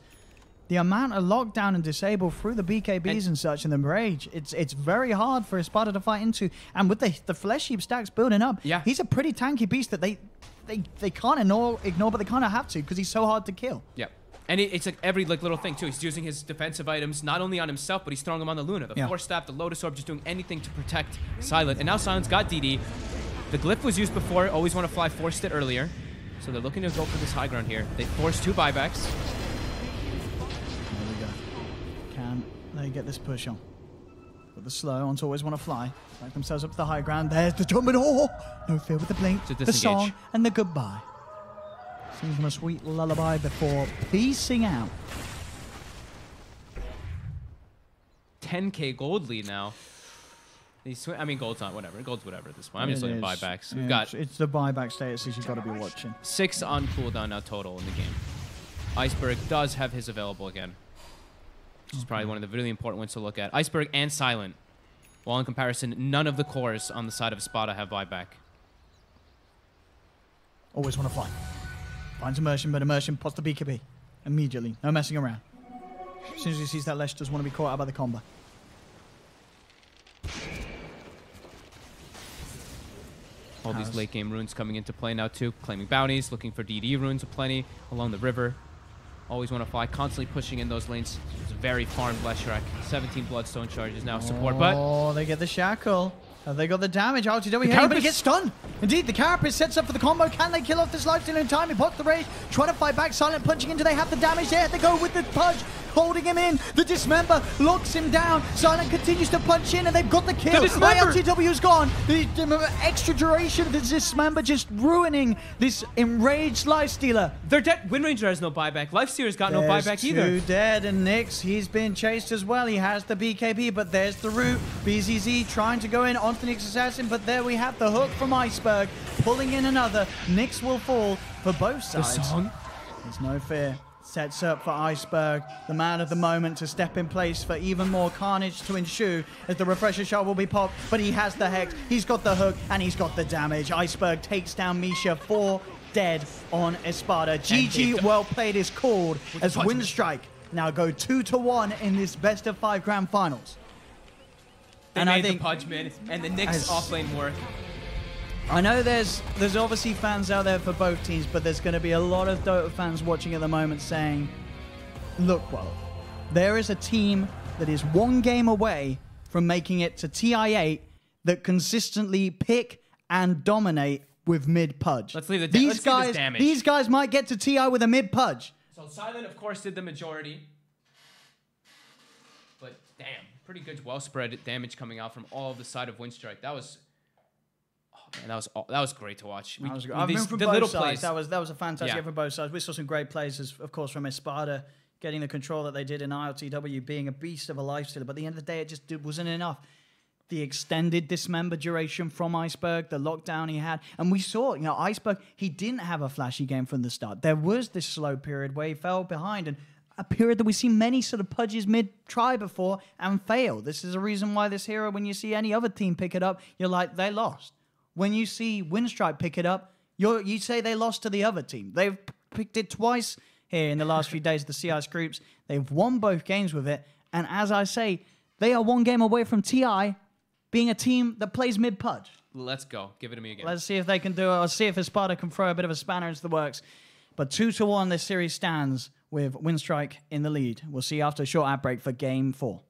[SPEAKER 3] The amount of lockdown and disable through the BKBs and such and the rage, it's very hard for ESPADA to fight into. And with the Flesh Heap stacks building up, he's a pretty tanky beast that they can't ignore, but they kind of have to because he's so hard to kill.
[SPEAKER 2] Yeah. And it's like every little thing too. He's using his defensive items not only on himself, but he's throwing them on the Luna. The Force Staff, the Lotus Orb, just doing anything to protect Silent. And now Silent's got DD. The Glyph was used before. Always Want to Fly forced it earlier. So they're looking to go for this high ground here. They forced 2 buybacks.
[SPEAKER 3] There we go. Can they get this push on? With the slow, on to Always Want to Fly. Back themselves up to the high ground. There's the jump and no fear with the blink, the song, and the goodbye. Sings them a sweet lullaby before piecing out.
[SPEAKER 2] 10k gold lead now. I mean, gold's not whatever. Gold's whatever at this point. I'm just looking at buybacks. We've got
[SPEAKER 3] it's the buyback statuses you've got to be watching.
[SPEAKER 2] 6 on cooldown now total in the game. Iceberg does have his available again, which is probably one of the really important ones to look at. Iceberg and Silent. While in comparison, none of the cores on the side of ESPADA have buyback.
[SPEAKER 3] Always Want to Fly. Finds Immersion, but Immersion pops the BKB immediately. No messing around. As soon as he sees that, Lesh does want to be caught out by the combo.
[SPEAKER 2] All these late game runes coming into play now too. Claiming bounties, looking for DD runes aplenty along the river. Always Want to Fly, constantly pushing in those lanes. It's a very farmed Leshrac. 17 Bloodstone charges now support, but...
[SPEAKER 3] Oh, they get the shackle. Have they got the damage? ILTW, but he gets stunned. Indeed, the Carapace sets up for the combo. Can they kill off this lifesteal in time? He pops the rage, trying to fight back. Silent punching in. Do they have the damage there? They go with the Pudge, holding him in. The Dismember locks him down. Silent continues to punch in, and they've got the kill. ILTW's gone. The extra duration of the Dismember just ruining this enraged lifestealer.
[SPEAKER 2] They're dead. Wind Ranger has no buyback. Lifestealer's got no buyback either.
[SPEAKER 3] Two dead, and Nyx, he's been chased as well. He has the BKB, but there's the root. BZZ trying to go in onto Nyx Assassin, but there we have the hook from Iceberg, pulling in another. Nyx will fall for both sides.
[SPEAKER 2] The song?
[SPEAKER 3] There's no fear. Sets up for Iceberg, the man of the moment, to step in place for even more carnage to ensue as the refresher shot will be popped, but he has the hex, he's got the hook, and he's got the damage. Iceberg takes down Misha, 4 dead on ESPADA. GG, well played is called as Winstrike now go 2-1 in this best of 5 grand finals.
[SPEAKER 2] They
[SPEAKER 3] And
[SPEAKER 2] made
[SPEAKER 3] I think
[SPEAKER 2] the Pudgeman and the Knicks offlane work.
[SPEAKER 3] I know there's obviously fans out there for both teams, but there's going to be a lot of Dota fans watching at the moment saying, look, well, there is a team that is 1 game away from making it to TI8 that consistently pick and dominate with mid pudge.
[SPEAKER 2] Let's leave the
[SPEAKER 3] these guys.
[SPEAKER 2] damage.
[SPEAKER 3] These guys might get to TI with a mid pudge.
[SPEAKER 2] So Silent, of course, did the majority. But damn, pretty good well spread damage coming out from all of the side of Winstrike. That was... Man, that was great to watch.
[SPEAKER 3] I've been from
[SPEAKER 2] the
[SPEAKER 3] both
[SPEAKER 2] little
[SPEAKER 3] sides.
[SPEAKER 2] plays.
[SPEAKER 3] That was a fantastic
[SPEAKER 2] Yeah.
[SPEAKER 3] effort from both sides. We saw some great plays, of course, from ESPADA, getting the control that they did in ILTW, being a beast of a lifestealer. But at the end of the day, it just wasn't enough. The extended dismember duration from Iceberg, the lockdown he had. And we saw, Iceberg, he didn't have a flashy game from the start. There was this slow period where he fell behind, and a period that we've seen many sort of pudges mid-try before and fail. This is a reason why this hero, when you see any other team pick it up, you're like, they lost. When you see Winstrike pick it up, you say they lost to the other team. They've picked it twice here in the last few days of the CIS groups. They've won both games with it. And as I say, they are 1 game away from TI being a team that plays mid-pudge.
[SPEAKER 2] Let's go. Give it to me again.
[SPEAKER 3] Let's see if they can do it. Or see if ESPADA can throw a bit of a spanner into the works. But 2-1, this series stands with Winstrike in the lead. We'll see you after a short ad break for Game 4.